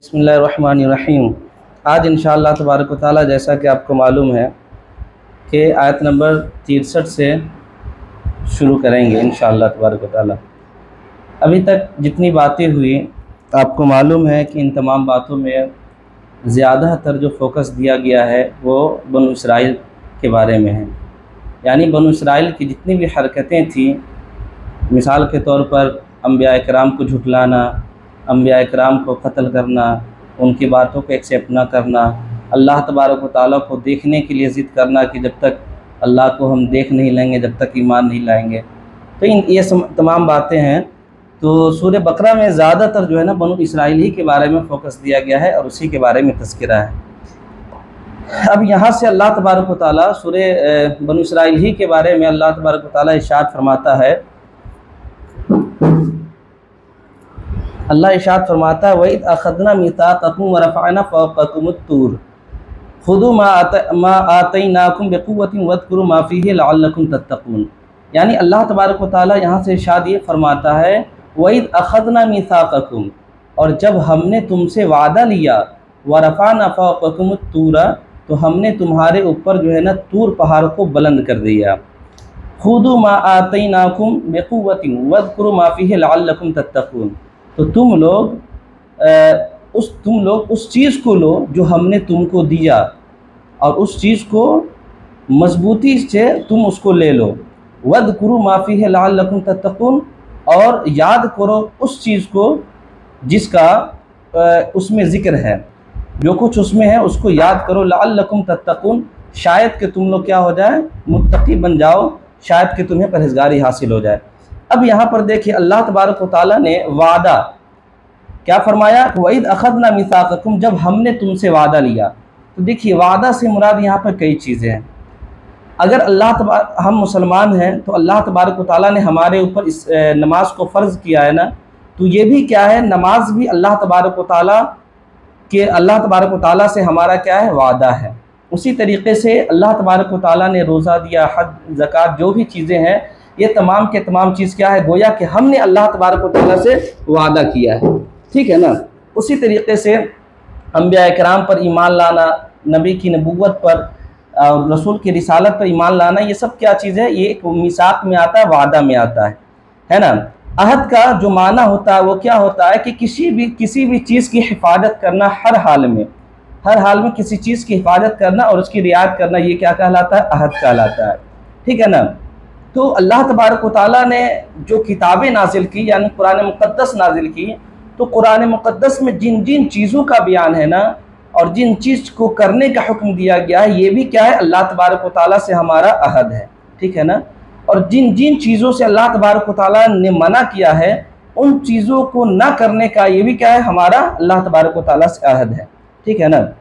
बिस्मिल्लाहिर्रहमानिर्रहीम। आज इंशाअल्लाह तबारक व तआला जैसा कि आपको मालूम है कि आयत नंबर 63 से शुरू करेंगे इंशाअल्लाह तबारक व तआला। अभी तक जितनी बातें हुई आपको मालूम है कि इन तमाम बातों में ज़्यादातर जो फोकस दिया गया है वो बनु इसराइल के बारे में है। यानी बनु इसराइल की जितनी भी हरकतें थी, मिसाल के तौर पर अंबिया इकराम को झुठलाना, अंबिया इकराम को कत्ल करना, उनकी बातों को एक्सेप्ट ना करना, अल्लाह तबारक व तआला को देखने के लिए ज़िद करना कि जब तक अल्लाह को हम देख नहीं लेंगे जब तक ईमान नहीं लाएंगे। तो ये तमाम बातें हैं। तो सूरह बकरा में ज़्यादातर जो है ना बनु इसराइल ही के बारे में फ़ोकस दिया गया है और उसी के बारे में तज़किरा है। अब यहाँ से अल्लाह तबारक व तआला सूरह बनु इसराइल ही के बारे में अल्लाह तबारक व तआला इरशाद फरमाता है। अल्लाह इरशाद फरमाता है, वइज़ अख़ज़ना मीसाक़कुम व रफ़अना फ़ौक़कुमुत-तूर ख़ुज़ू मा आतैनाकुम बिक़ुव्वतिन वज़्कुरू मा फ़ीहि लअल्लकुम तत्तक़ून। यानी अल्लाह तबारक व तआला यहाँ से इरशाद ये फरमाता है, वइज़ अख़ज़ना मीसाक़कुम, और जब हमने तुमसे वादा लिया, व रफ़अना फ़ौक़कुमुत-तूर, तो हमने तुम्हारे ऊपर जो है ना तूर पहाड़ को बुलंद कर दिया। ख़ुज़ू मा आतैनाकुम बिक़ुव्वतिन वज़्कुरू मा फ़ीहि लअल्लकुम तत्तक़ून, तो तुम लोग उस चीज़ को लो जो हमने तुमको दिया और उस चीज़ को मजबूती से तुम उसको ले लो। वज़्कुरू मा फ़ीहि लअल्लकुम तत्तक़ून, और याद करो उस चीज़ को जिसका उसमें ज़िक्र है, जो कुछ उसमें है उसको याद करो। लअल्लकुम तत्तक़ून, शायद कि तुम लोग क्या हो जाए, मुत्तक़ी बन जाओ, शायद कि तुम्हें परहेज़गारी हासिल हो जाए। अब यहाँ पर देखिए अल्लाह तबारक व तआला ने वादा क्या फरमाया, वइज़ अख़ज़ना मीसाक़कुम, जब हमने तुमसे वादा लिया। तो देखिए वादा से मुराद यहाँ पर कई चीज़ें हैं। अगर हम मुसलमान हैं तो अल्लाह तबारक व तआला ने हमारे ऊपर इस नमाज को फ़र्ज़ किया है ना, तो ये भी क्या है, नमाज भी अल्लाह तबारक व तआला से हमारा क्या है, वादा है। उसी तरीक़े से अल्लाह तबारक व तआला ने रोज़ा दिया, हज, ज़कात, जो भी चीज़ें हैं, ये तमाम के तमाम चीज़ क्या है, गोया कि हमने अल्लाह तबारक व तआला से वादा किया है। ठीक है ना। उसी तरीक़े से अंबिया इकराम पर ईमान लाना, नबी की नबूवत पर और रसूल की रिसालत पर ईमान लाना, ये सब क्या चीज़ है, ये एक मीसाक़ में आता है, वादा में आता है ना। अहद का जो माना होता है वो क्या होता है कि किसी भी चीज़ की हिफाजत करना, हर हाल में किसी चीज़ की हिफाजत करना और उसकी रियायत करना, ये क्या कहलाता है, अहद कहलाता है। ठीक है ना। तो अल्लाह तबारक व तआला ने जो किताबें नाजिल की, यानी कुरान मुक़द्दस नाजिल की, तो कुरान मुक़द्दस में जिन जिन चीज़ों का बयान है ना और जिन चीज़ को करने का हुक्म दिया गया है, ये भी क्या है, अल्लाह तबारक व तआला से हमारा अहद है। ठीक है ना। और जिन जिन चीज़ों से अल्लाह तबारक व तआला ने मना किया है, उन चीज़ों को ना करने का ये भी क्या है, हमारा अल्लाह तबारक व तआला से अहद है। ठीक है ना।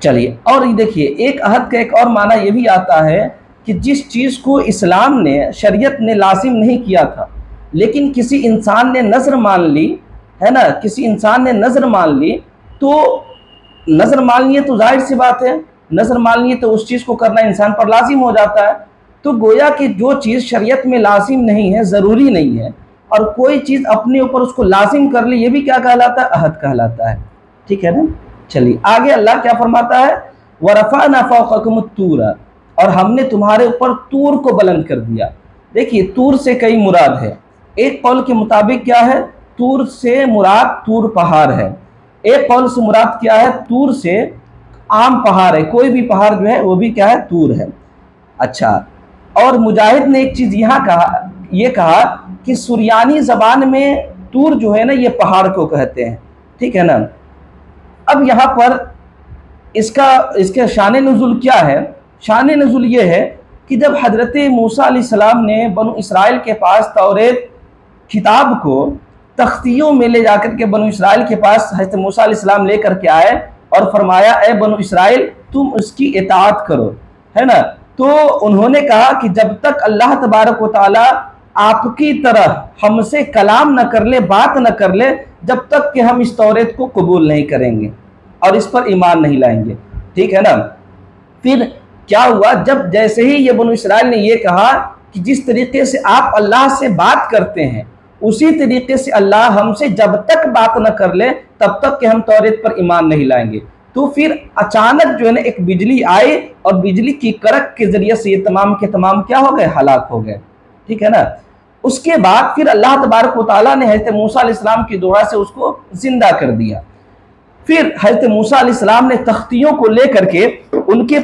चलिए, और ये देखिए एक अहद का एक और माना ये भी आता है कि जिस चीज़ को इस्लाम ने, शरीयत ने लाजिम नहीं किया था, लेकिन किसी इंसान ने नज़र मान ली, है ना, किसी इंसान ने नज़र मान ली, तो नज़र मान लिए तो जाहिर सी बात है, नज़र मान लिए तो उस चीज़ को करना इंसान पर लाजिम हो जाता है। तो गोया कि जो चीज़ शरीयत में लाजिम नहीं है, ज़रूरी नहीं है, और कोई चीज़ अपने ऊपर उसको लाजिम कर ली, ये भी क्या कहलाता है, अहद कहलाता है। ठीक है ना। चलिए आगे अल्लाह क्या फरमाता है, व रफ़अना फ़ौक़कुमुत-तूर, और हमने तुम्हारे ऊपर तूर को बुलंद कर दिया। देखिए तूर से कई मुराद है। एक कौल के मुताबिक क्या है, तूर से मुराद तूर पहाड़ है। एक कौल से मुराद क्या है, तूर से आम पहाड़ है, कोई भी पहाड़ जो है वो भी क्या है, तूर है। अच्छा, और मुजाहिद ने एक चीज़ यहाँ कहा कि सुरियानी ज़बान में तूर जो है ना, ये पहाड़ को कहते हैं। ठीक है ना। अब यहाँ पर इसका शान नुज़ुल क्या है, शान नुज़ुल ये है कि जब हज़रत मूसा अलैहिस्सलाम ने बनु इसराइल के पास तौरेत किताब को तख्तियों में ले जाकर के बनु इसराइल के पास हज़रत मूसा अलैहिस्सलाम लेकर के आए और फरमाया, ए बनु इसराइल तुम उसकी इताअत करो, है ना। तो उन्होंने कहा कि जब तक अल्लाह तबारक व तआला आपकी तरह हमसे कलाम न कर ले, बात न कर ले, जब तक कि हम इस तौरेत को कबूल नहीं करेंगे और इस पर ईमान नहीं लाएंगे। ठीक है ना। फिर क्या हुआ, जब जैसे ही ये बनु इसराइल ने ये कहा कि जिस तरीके से आप अल्लाह से बात करते हैं, उसी तरीके से अल्लाह हमसे जब तक बात न कर ले तब तक कि हम तौरेत पर ईमान नहीं लाएंगे। तो फिर अचानक जो है ना एक बिजली आई और बिजली की कड़क के जरिए से ये तमाम के तमाम क्या हो गए, हलाक हो गए। ठीक है ना। उसके बाद फिर अल्लाह तबारक व तआला ने हज़रत मूसा अलैहिस्सलाम की दुआ से उसको जिंदा कर दिया। फिर हज़रत मूसा अलैहिस्सलाम ने तख्तियों को लेकर के उनके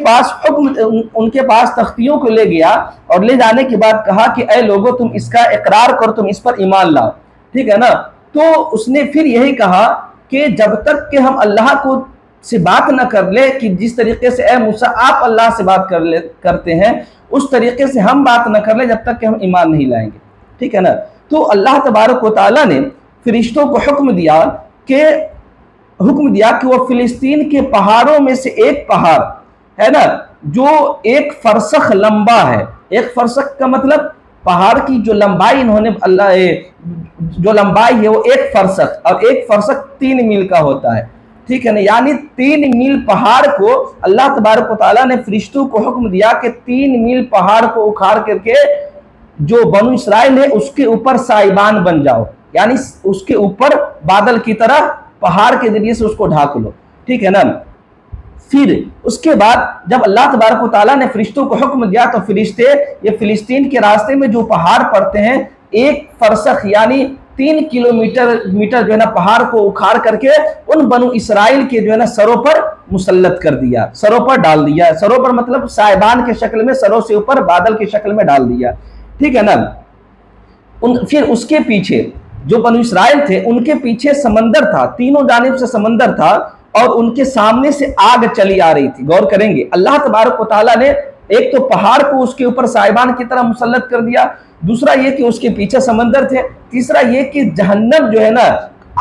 पास तख्तियों को ले गया और ले जाने के बाद कहा कि ऐ लोगों, तुम इसका इकरार करो, तुम इस पर ईमान लाओ। ठीक है ना। तो उसने फिर यही कहा कि जब तक कि हम अल्लाह को से बात न कर ले कि जिस तरीके से ऐ मूसा आप अल्लाह से बात करते हैं उस तरीके से हम बात न कर ले, जब तक कि हम ईमान नहीं लाएंगे। ठीक है ना। तो अल्लाह तबारक व तआला ने फरिश्तों को हुक्म दिया कि वो फिलिस्तीन के पहाड़ों में से एक पहाड़ है ना, जो 1 फरसख लंबा है। 1 फरसख का मतलब पहाड़ की जो लंबाई इन्होंने जो लंबाई है वो 1 फरसख, और 1 फरसख 3 मील का होता है। ठीक है ना। यानी 3 मील पहाड़ को अल्लाह तबारक व तआला ने फरिश्तों को हुक्म दिया कि 3 मील पहाड़ को उखाड़ करके जो बनु इसराइल है उसके ऊपर साइबान बन जाओ, यानी उसके ऊपर बादल की तरह पहाड़ के जरिए से उसको ढाक लो। ठीक है ना। फिर उसके बाद जब अल्लाह तबारक व तआला ने फरिश्तों को हुक्म दिया तो फरिश्ते ये फिलिस्तीन के रास्ते में जो पहाड़ पड़ते हैं 1 फरसख यानी 3 किलोमीटर जो है ना पहाड़ को उखाड़ करके उन बनु इसराइल के जो है ना सरों पर मुसल्लत कर दिया, सरों पर डाल दिया। सरों पर मतलब साइबान के शक्ल में, सरों से ऊपर बादल की शक्ल में डाल दिया। ठीक है ना। फिर उसके पीछे जो बनु इसराइल थे उनके पीछे समंदर था, तीनों जानिब से समंदर था और उनके सामने से आग चली आ रही थी। गौर करेंगे, अल्लाह तबारक व तआला ने एक तो पहाड़ को उसके ऊपर साइबान की तरह मुसल्लत कर दिया, दूसरा ये कि उसके पीछे समंदर थे, तीसरा ये कि जहन्नम जो है ना,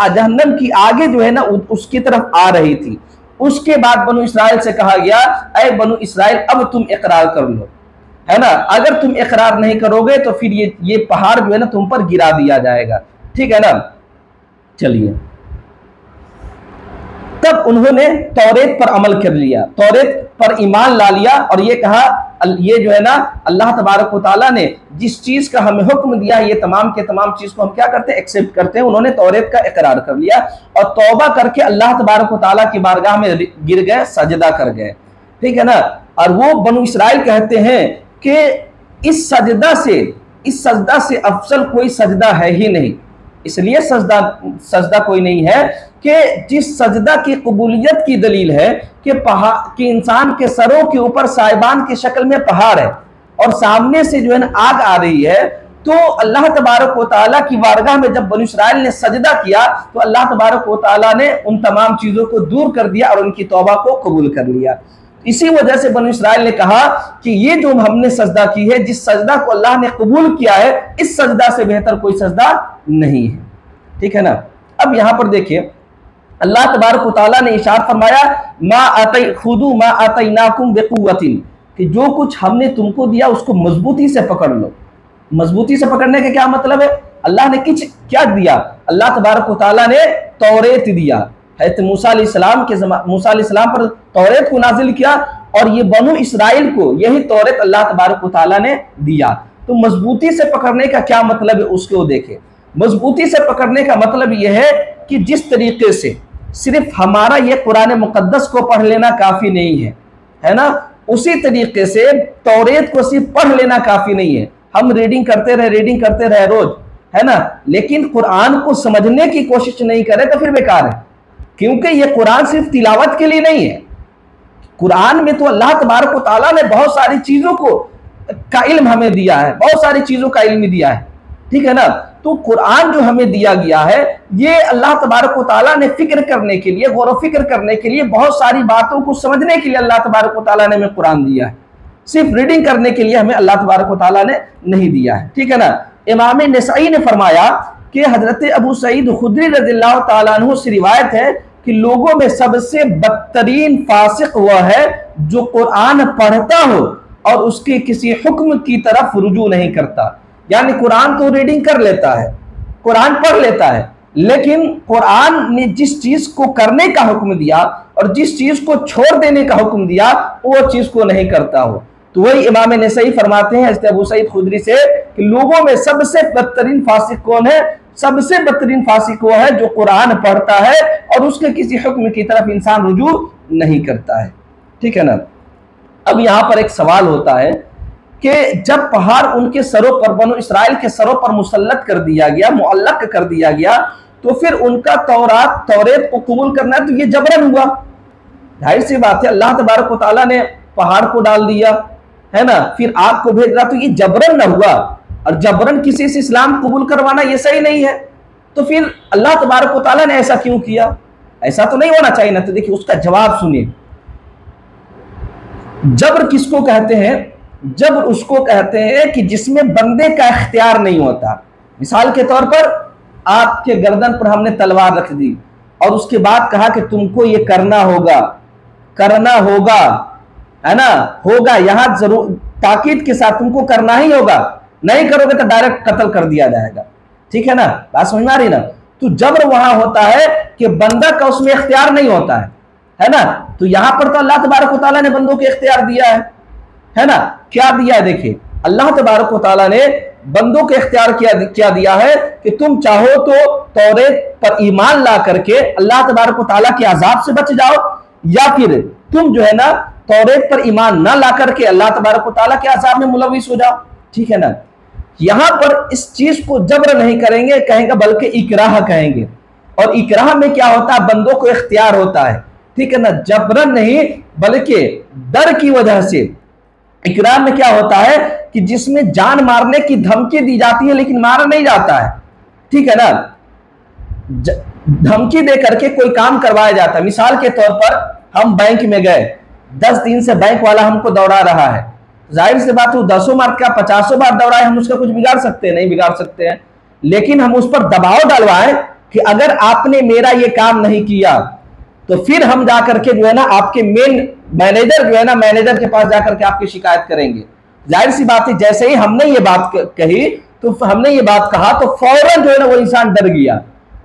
जहन्नम की आगे जो है ना उसकी तरफ आ रही थी। उसके बाद बनु इसराइल से कहा गया, ऐ बनु इसराइल अब तुम इकरार कर लो, है ना। अगर तुम इकरार नहीं करोगे तो फिर ये पहाड़ जो है ना तुम पर गिरा दिया जाएगा। ठीक है ना। चलिए, तब उन्होंने तौरेत पर अमल कर लिया, तौरेत पर ईमान ला लिया और ये कहा, ये जो है ना अल्लाह तबारक व तआला ने जिस चीज का हमें हुक्म दिया ये तमाम के तमाम चीज को हम क्या करते हैं, एक्सेप्ट करते हैं। उन्होंने तौरेत का इकरार कर लिया और तौबा करके अल्लाह तबारक व तआला की बारगाह में गिर गए, सजदा कर गए। ठीक है ना। और वो बनु इसराइल कहते हैं कि इस सजदा से अफजल कोई सजदा है ही नहीं। इसलिए सजदा कोई नहीं है कि जिस सजदा की कबूलियत की दलील है कि इंसान के सरों के ऊपर साइबान की शक्ल में पहाड़ है और सामने से जो है ना आग आ रही है। तो अल्लाह तबारक व तआला की बारगाह में जब बनु इसराइल ने सजदा किया तो अल्लाह तबारक व तआला ने उन तमाम चीजों को दूर कर दिया और उनकी तौबा को कबूल कर लिया। इसी वजह से बनु इसराइल ने कहा कि ये जो हमने सजदा की है, जिस सजदा को अल्लाह ने कबूल किया है, इस सजदा से बेहतर कोई सजदा नहीं है। ठीक है ना। अब यहां पर देखिए अल्लाह तबारक व तआला ने इरशाद फरमाया, खुदू मा आतैनाकुम बिकुव्वतिन, कि जो कुछ हमने तुमको दिया उसको मजबूती से पकड़ लो। मजबूती से पकड़ने का क्या मतलब है? अल्लाह ने क्या दिया? अल्लाह तबारक व तआला ने तौरेत दिया, हज़रत मूसा अलैहिस्सलाम पर तौरेत को नाजिल किया और ये बनु इसराइल को यही तौरेत अल्लाह तबारक व तआला ने दिया। तो मजबूती से पकड़ने का क्या मतलब है उसको देखें। मजबूती से पकड़ने का मतलब यह है कि जिस तरीके से सिर्फ हमारा ये कुरान मुकद्दस को पढ़ लेना काफी नहीं है ना, उसी तरीके से तौरेत को सिर्फ पढ़ लेना काफी नहीं है। हम रीडिंग करते रहे रोज, है ना, लेकिन कुरान को समझने की कोशिश नहीं करें तो फिर बेकार है, क्योंकि ये कुरान सिर्फ तिलावत के लिए नहीं है। कुरान में तो अल्लाह तबारक व तआला ने बहुत सारी चीजों का इल्म हमें दिया है, बहुत सारी चीजों का इल्म दिया है। ठीक है ना। तो कुरान जो हमें दिया गया है ये अल्लाह तबारक व तआला ने फिक्र करने के लिए, गौर फिक्र करने के लिए, बहुत सारी बातों को समझने के लिए अल्लाह तबारक व तआला ने हमें कुरान दिया है। सिर्फ रीडिंग करने के लिए हमें अल्लाह तबारक व तआला ने नहीं दिया है। ठीक है ना। इमाम नसाई ने फरमाया कि हजरत अबू सईद खुदरी रज़ियल्लाहु तआला अन्हु से रिवायत है कि लोगों में सबसे बदतरीन फासिक वह है जो कुरान पढ़ता हो और उसके किसी हुक्म की तरफ रुजू नहीं करता। यानी कुरान तो रीडिंग कर लेता है, कुरान पढ़ लेता है, लेकिन कुरान ने जिस चीज को करने का हुक्म दिया और जिस चीज को छोड़ देने का हुक्म दिया वो चीज को नहीं करता हो। तो वही इमाम नसई फरमाते हैं हज़रत अबू सईद खुदरी से कि लोगों में सबसे बदतरीन फासिक कौन है? सबसे बदतरीन फासिक वो है जो कुरान पढ़ता है और उसके किसी हुक्म की तरफ इंसान रुजू नहीं करता है। ठीक है ना। अब यहाँ पर एक सवाल होता है कि जब पहाड़ उनके सरों पर, बनो इसराइल के सरों पर मुसल्लत कर दिया गया, मुअल्लक कर दिया गया, तो फिर उनका तौरेत को कबूल करना तो ये जबरन हुआ। जाहिर सी बात है, अल्लाह तबारक व तआला ने पहाड़ को डाल दिया है ना, फिर आग को भेज रहा, तो ये जबरन न हुआ। और जबरन किसी से इस्लाम कबूल करवाना ये सही नहीं है। तो फिर अल्लाह तबारक व तआला ने ऐसा क्यों किया? ऐसा तो नहीं होना चाहिए ना। तो देखिए उसका जवाब सुनिए। जबर किसको कहते हैं? जबर उसको कहते हैं कि जिसमें बंदे का इख्तियार नहीं होता। मिसाल के तौर पर आपके गर्दन पर हमने तलवार रख दी और उसके बाद कहा कि तुमको ये करना होगा, करना होगा, है ना, होगा, यहां जरूर ताकीद के साथ तुमको करना ही होगा, नहीं करोगे तो डायरेक्ट कत्ल कर दिया जाएगा। ठीक है ना, बात समझ में आ रही ना। तो जबर वहां होता है कि बंदा का उसमें इख्तियार नहीं होता है ना। तो यहां पर तो अल्लाह तबारक व तआला ने बंदों को इख्तियार दिया है ना। क्या दिया है? देखिए अल्लाह तबारक व तआला ने बंदों को इख्तियार क्या दिया है कि तुम चाहो तो तौरेत पर ईमान ला करके अल्लाह तबारक व तआला के अजाब से बच जाओ, या फिर तुम जो है ना तौरेत पर ईमान ना ला करके अल्लाह तबारक व तआला के अजाब में मुलविस हो जाओ। ठीक है ना। यहां पर इस चीज को जबर नहीं करेंगे, कहेंगे, बल्कि इकराह कहेंगे। और इकराह में क्या होता है? बंदों को इख्तियार होता है। ठीक है ना, जबरन नहीं बल्कि डर की वजह से। इकरार में क्या होता है कि जिसमें जान मारने की धमकी दी जाती है लेकिन मारा नहीं जाता है। ठीक है ना, धमकी दे करके कोई काम करवाया जाता है। मिसाल के तौर पर हम बैंक में गए, 10 दिन से बैंक वाला हमको दौड़ा रहा है। जाहिर सी बात है, 10 बार क्या 50 बार दौड़ाए, हम उसका कुछ बिगाड़ सकते हैं? नहीं बिगाड़ सकते हैं। लेकिन हम उस पर दबाव डालवाएं कि अगर आपने मेरा ये काम नहीं किया तो फिर हम जाकर के जो है ना आपके मेन मैनेजर जो है ना, मैनेजर के पास जाकर के आपकी शिकायत करेंगे। जाहिर सी बात है, जैसे ही हमने ये बात कही तो हमने ये बात कहा तो फौरन जो है ना वो इंसान डर गया।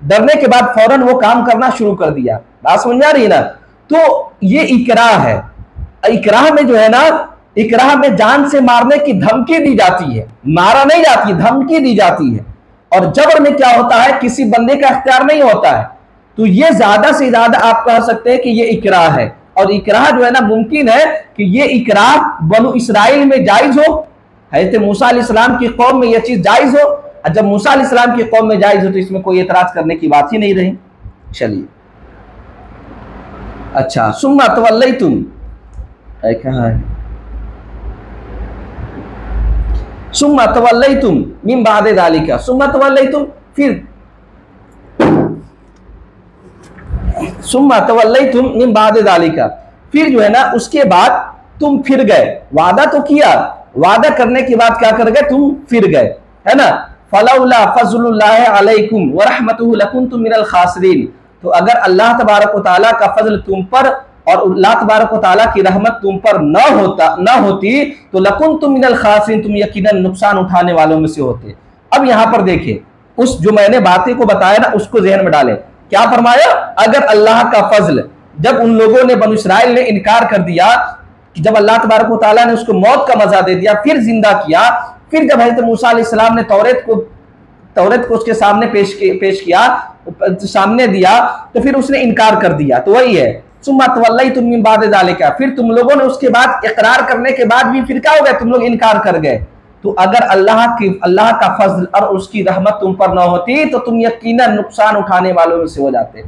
डरने के बाद फौरन वो काम करना शुरू कर दिया। बात समझ में आ रही है ना। तो ये इकराह है। इकराह में जो है ना, इकराह में जान से मारने की धमकी दी जाती है, मारा नहीं जाती, धमकी दी जाती है। और जबर में क्या होता है? किसी बंदे का इख्तियार नहीं होता है। तो ये ज्यादा से ज्यादा आप कह सकते हैं कि ये इकराह है। और इकराह जो है ना, मुमकिन है कि ये इकराह बनु इसराइल में जायज हो, हज़रत मूसा अलैहिस्सलाम की कौम में यह चीज जायज हो। और जब मूसा अलैहिस्सलाम की कौम में जायज हो तो इसमें कोई एतराज करने की बात ही नहीं रही। चलिए, अच्छा, सुम्मा तवल्लैतुम, कहाँ है? सुम्मा तवल्लैतुम मिन बादे ज़ालिका, सुम्मा तवल्लैतुम, फिर सुम्मा तवल्लैतुम मिन बादे ज़ालिका, फिर जो है ना उसके बाद तुम फिर गए। वादा तो किया, वादा करने के बाद क्या कर गए? तुम फिर गए, है ना। फलौला फज़लुल्लाहि अलैकुम व रहमतुहु लकुंतुम मिनल खासिरीन। तो अगर अल्लाह तबारक व तआला का फजल तुम पर और अल्लाह तबारक व तआला की रहमत तुम पर न होती तो लकुंतुम मिनल खासिरीन, तुम यकीनन नुकसान उठाने वालों में से होते। अब यहाँ पर देखिए, उस जो मैंने बातें को बताया ना उसको जहन में डालें। क्या फरमाया? अगर अल्लाह का फजल, जब उन लोगों ने, बनु इसराइल ने इनकार कर दिया, जब अल्लाह तबारक व तआला ने उसको मौत का मजा दे दिया, फिर जिंदा किया, फिर जब हज़रत मूसा अलैहिस्सलाम ने तौरेत को उसके सामने पेश किया, सामने दिया, तो फिर उसने इनकार कर दिया। तो वही है, सुम्मा तवल्लैतुम मिन बादि ज़ालिका, फिर तुम लोगों ने उसके बाद इकरार करने के बाद भी फिर क्या हो गया? तुम लोग इनकार कर गए। तो अगर अल्लाह का फजल और उसकी रहमत तुम पर ना होती तो तुम यकीनन नुकसान उठाने वालों में से हो जाते।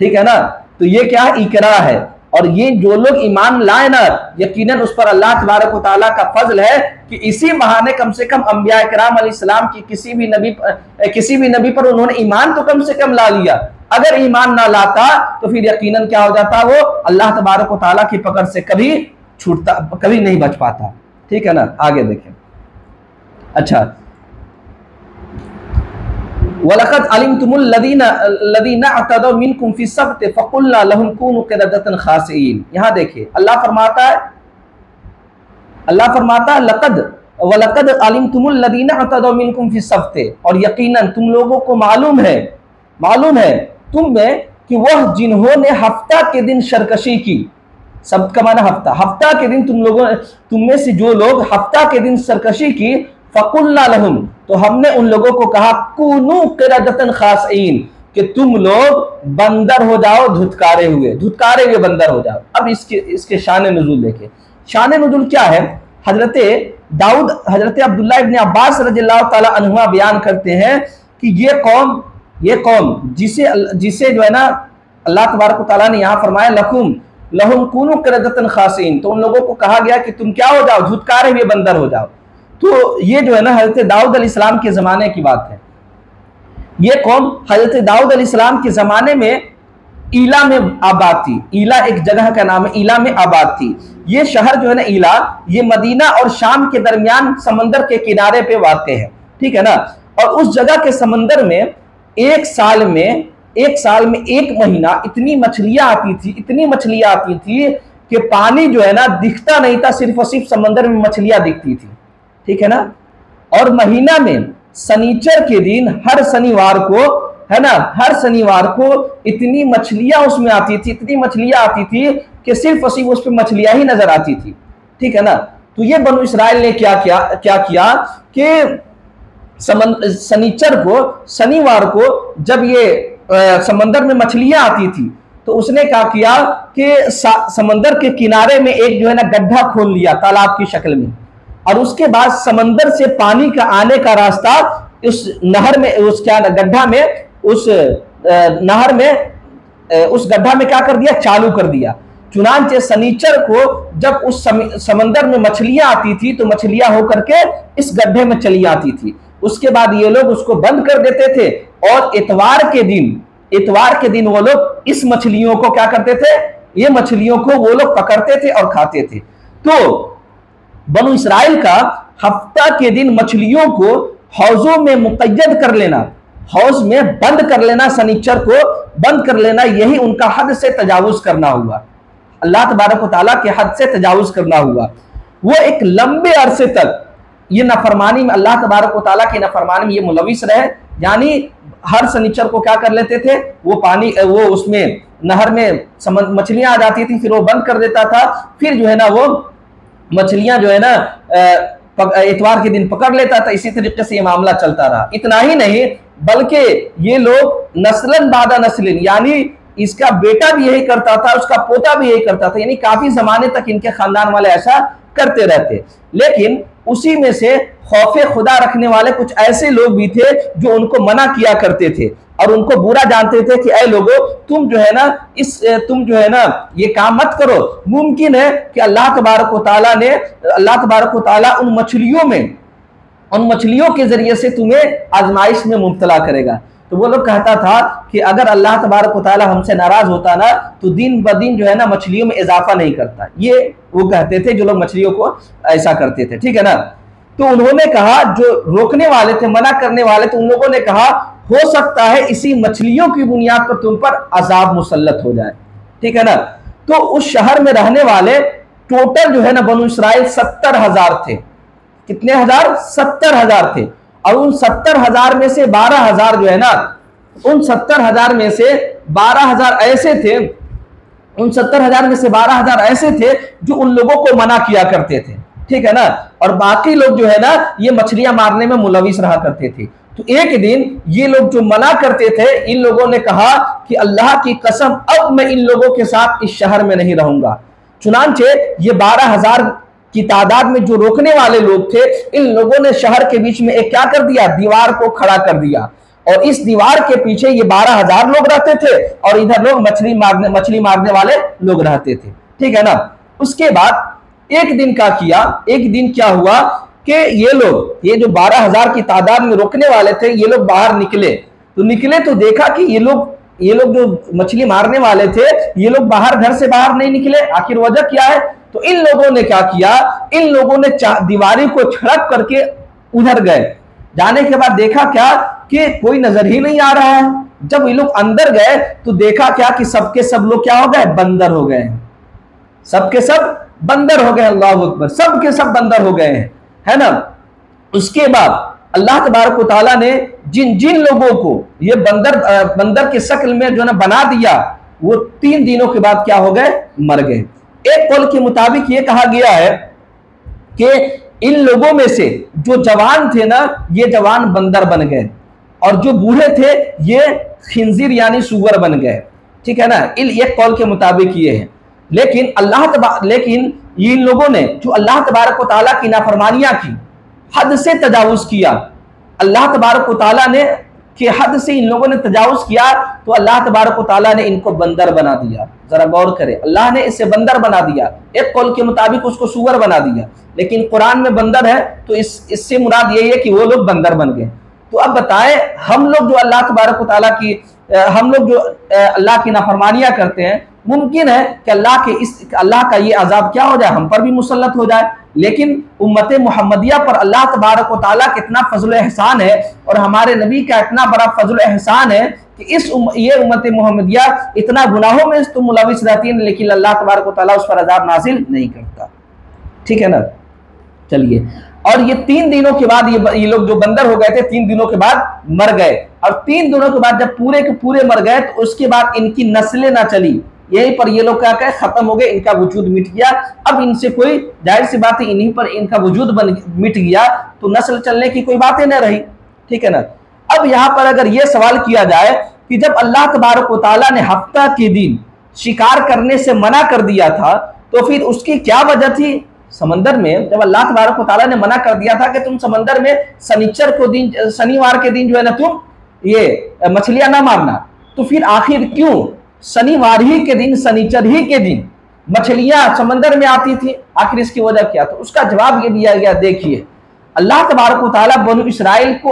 ठीक है ना। तो ये क्या है? इकरार है। और ये जो लोग ईमान लाए ना, यकीनन उस पर अल्लाह तबारक व तआला का फजल है कि इसी बहाने कम से कम अंबिया इकराम अलैहिस्सलाम की किसी भी नबी पर उन्होंने ईमान तो कम से कम ला लिया। अगर ईमान ना लाता तो फिर यकीनन क्या हो जाता? वो अल्लाह तबारक व तआला की पकड़ से कभी छूटता, कभी नहीं बच पाता। ठीक है ना। आगे देखें। अच्छा, वलक़द अलिमतुमुल लदीना अतदौ मिनकुम फी सब्त फक़ुलना लहुम कूनू क़िरदतन ख़ासिईन। यहाँ देखिए अल्लाह फरमाता है वलक़द अलिमतुमुल लदीना अतदौ मिनकुम फी सब्त, और यकीनन तुम लोगों को मालूम है तुम में कि वह जिन्होंने हफ्ता के दिन सरकशी की, सब्त का माना हफ्ता के दिन, तुम में से जो लोग हफ्ता के दिन सरकशी की, फकुल्ना लहुम, तो हमने उन लोगों को कहा कुनू क़िरदतन खासिन, कि तुम लोग बंदर हो जाओ, धुतकारे हुए बंदर हो जाओ। अब इसके शान नुज़ूल देखे। शान नुज़ूल क्या है? हजरत दाऊद, हजरत अब्दुल्ला इब्न अब्बास रज़ियल्लाहु ताला अन्हुमा बयान करते हैं कि ये कौम जिसे जो है ना अल्लाह तबारक व तआला ने यहाँ फरमाया लहुम कुनू क़िरदतन खासिन, तो उन लोगों को कहा गया कि तुम क्या हो जाओ, धुतकारे हुए बंदर हो जाओ। तो ये जो है ना हजरत दाऊद अलैहिस्सलाम के ज़माने की बात है। ये कौम हजरत दाऊद अलैहिस्सलाम के ज़माने में ईला में आबाद थी। ईला एक जगह का नाम है, ईला में आबाद थी। ये शहर जो है ना ईला, ये मदीना और शाम के दरमियान समंदर के किनारे पे वाक़ है, ठीक है ना। और उस जगह के समंदर में एक साल में एक महीना इतनी मछलियां आती थी कि पानी जो है ना दिखता नहीं था, सिर्फ और सिर्फ समंदर में मछलियां दिखती थी, ठीक है ना। और महीना में शनिचर के दिन हर शनिवार को, है ना, हर शनिवार को इतनी मछलियां उसमें आती थी कि सिर्फ और सिर्फ उस पर मछलियां ही नजर आती थी, ठीक है ना। तो ये बनु इसराइल ने क्या किया कि शनिवार को जब ये समंदर में मछलियां आती थी, तो उसने क्या किया कि समंदर के किनारे में एक जो है ना गड्ढा खोल लिया तालाब की शक्ल में, और उसके बाद समंदर से पानी का आने का रास्ता उस नहर में, उस क्या गड्ढा में, उस नहर में, उस गड्ढा में क्या कर दिया, चालू कर दिया। चुनांचे शनिचर को जब उस समंदर में मछलियां आती थी तो मछलियां होकर के इस गड्ढे में चली आती थी। उसके बाद ये लोग उसको बंद कर देते थे, और इतवार के दिन वो लोग इस मछलियों को क्या करते थे, ये मछलियों को वो लोग पकड़ते थे और खाते थे। तो बनु इसराइल का हफ्ता के दिन मछलियों को हौजों में मुक़य्यद कर लेना, हौज में बंद कर लेना, शनिचर को बंद कर लेना, यही उनका हद से तजावुज करना हुआ, अल्लाह तबारक व तआला के हद से तजावुज करना हुआ। वो एक लंबे अरसे तक ये नफरमानी में, अल्लाह तबारक व तआला की नफरमानी में ये मुलविस रहे। यानी हर शनिचर को क्या कर लेते थे, वो उसमें नहर में मछलियां आ जाती थी, फिर वो बंद कर देता था, फिर जो है ना वो मछलियां जो है ना इतवार के दिन पकड़ लेता था। इसी तरीके से ये मामला चलता रहा। इतना ही नहीं, बल्कि ये लोग नस्लन बादा नस्लिन, यानी इसका बेटा भी यही करता था, उसका पोता भी यही करता था, यानी काफी जमाने तक इनके खानदान वाले ऐसा करते रहते। लेकिन उसी में से खौफे खुदा रखने वाले कुछ ऐसे लोग भी थे जो उनको मना किया करते थे और उनको बुरा जानते थे कि ऐ लोगों, तुम जो है ना ये काम मत करो। मुमकिन है कि अल्लाह तबारक व तआला उन मछलियों के जरिए से तुम्हें आजमाइश में मुब्तला करेगा। तो वो लोग कहता था कि अगर अल्लाह तबारक व तआला हमसे नाराज होता ना, तो दिन ब दिन जो है ना मछलियों में इजाफा नहीं करता। ये वो कहते थे जो लोग मछलियों को ऐसा करते थे, ठीक है ना। तो उन्होंने कहा, जो रोकने वाले थे, मना करने वाले थे, उन लोगों ने कहा हो सकता है इसी मछलियों की बुनियाद पर तुम पर अजाब मुसल्लत हो जाए, ठीक है ना। तो उस शहर में रहने वाले टोटल जो है ना बनु इसराइल 70,000 थे। कितने हजार? 70,000 थे। और उन 70,000 में से 12,000 जो है ना, उन 70,000 में से 12,000 ऐसे थे, उन 70,000 में से 12,000 ऐसे थे जो उन लोगों को मना किया करते थे, ठीक है ना। और बाकी लोग जो है ना ये मछलियां मारने में मुलविस रहा करते थे। तो एक दिन ये लोग जो मना करते थे, इन लोगों ने कहा कि अल्लाह की कसम, अब मैं इन लोगों के साथ इस शहर में नहीं रहूंगा। चुनांचे ये 12,000 की तादाद में जो रोकने वाले लोग थे, इन लोगों ने शहर के बीच में एक क्या कर दिया, दीवार को खड़ा कर दिया, और इस दीवार के पीछे ये 12,000 लोग रहते थे और इधर लोग मछली मारने वाले लोग रहते थे, ठीक है ना। उसके बाद एक दिन क्या हुआ कि ये जो 12,000 की तादाद में रोकने वाले थे, ये लोग बाहर निकले तो देखा कि ये लोग जो मछली मारने वाले थे, ये लोग घर से बाहर नहीं निकले। आखिर वजह क्या है? तो इन लोगों ने क्या किया, इन लोगों ने दीवारी को छड़क करके उधर गए। जाने के बाद देखा क्या कि कोई नजर ही नहीं आ रहा है। जब ये लोग अंदर गए तो देखा क्या कि सबके सब लोग क्या हो गए, बंदर हो गए हैं। सबके सब बंदर हो गए, अल्लाह अकबर, सबके सब बंदर हो गए हैं, है ना। उसके बाद अल्लाह तबारक व तआला ने जिन लोगों को ये बंदर की शक्ल में जो ना बना दिया, वो 3 दिनों के बाद क्या हो गए, मर गए। एक कौल के मुताबिक ये कहा गया है कि इन लोगों में से जो जवान थे ना, ये जवान बंदर बन गए, और जो बूढ़े थे ये खिंजीर यानी सूअर बन गए। ठीक है ना, इन एक कौल के मुताबिक ये है। लेकिन इन लोगों ने जो अल्लाह तबारक व तआला की नाफरमानियां की, हद से तजावुज किया, अल्लाह तबारक व तआला ने कि हद से इन लोगों ने तजावुज किया, तो अल्लाह तबारक व तआला ने इनको बंदर बना दिया। जरा गौर करें, अल्लाह ने इसे बंदर बना दिया, एक कौल के मुताबिक उसको सूअर बना दिया, लेकिन कुरान में बंदर है तो इससे मुराद यही है कि वो लोग बंदर बन गए। तो अब बताएं, हम लोग जो अल्लाह तबारक व तआला की हम लोग जो अल्लाह की नाफरमानियां करते हैं, मुमकिन है कि अल्लाह का ये अजाब क्या हो जाए, हम पर भी मुसल्लत हो जाए। लेकिन उम्मत मुहम्मदिया पर अल्लाह तबारक व तआला कितना फजल एहसान है, और हमारे नबी का इतना बड़ा फजल एहसान है कि ये उम्मत मुहम्मदिया इतना गुनाहों में तो मुलविस रहती है, लेकिन अल्लाह तबारक व तआला उस पर अजाब नाजिल नहीं करता। ठीक है ना। चलिए, और ये 3 दिनों के बाद ये लोग जो बंदर हो गए थे 3 दिनों के बाद मर गए, और 3 दिनों के बाद जब पूरे के पूरे मर गए तो उसके बाद इनकी नस्लें ना चली, यहीं पर ये लोग क्या कहे खत्म हो गए, इनका वजूद मिट गया। अब इनसे कोई, जाहिर सी बात है, इन्हीं पर इनका वजूद मिट गया तो नस्ल चलने की कोई बात ही न रही। ठीक है ना। अब यहाँ पर अगर ये सवाल किया जाए कि जब अल्लाह तबारक व तआला ने हफ्ता के दिन शिकार करने से मना कर दिया था, तो फिर उसकी क्या वजह थी? समंदर में जब अल्लाह तबारक व तआला ने मना कर दिया था कि तुम समंदर में शनिवार के दिन जो है ना तुम ये मछलियां ना मारना, तो फिर आखिर क्यों शनिवार ही के दिन, शनिचर ही के दिन मछलियां समंदर में आती थी? आखिर इसकी वजह क्या? तो उसका जवाब ये दिया गया। देखिए, अल्लाह तबारक व तआला बनु इसराइल को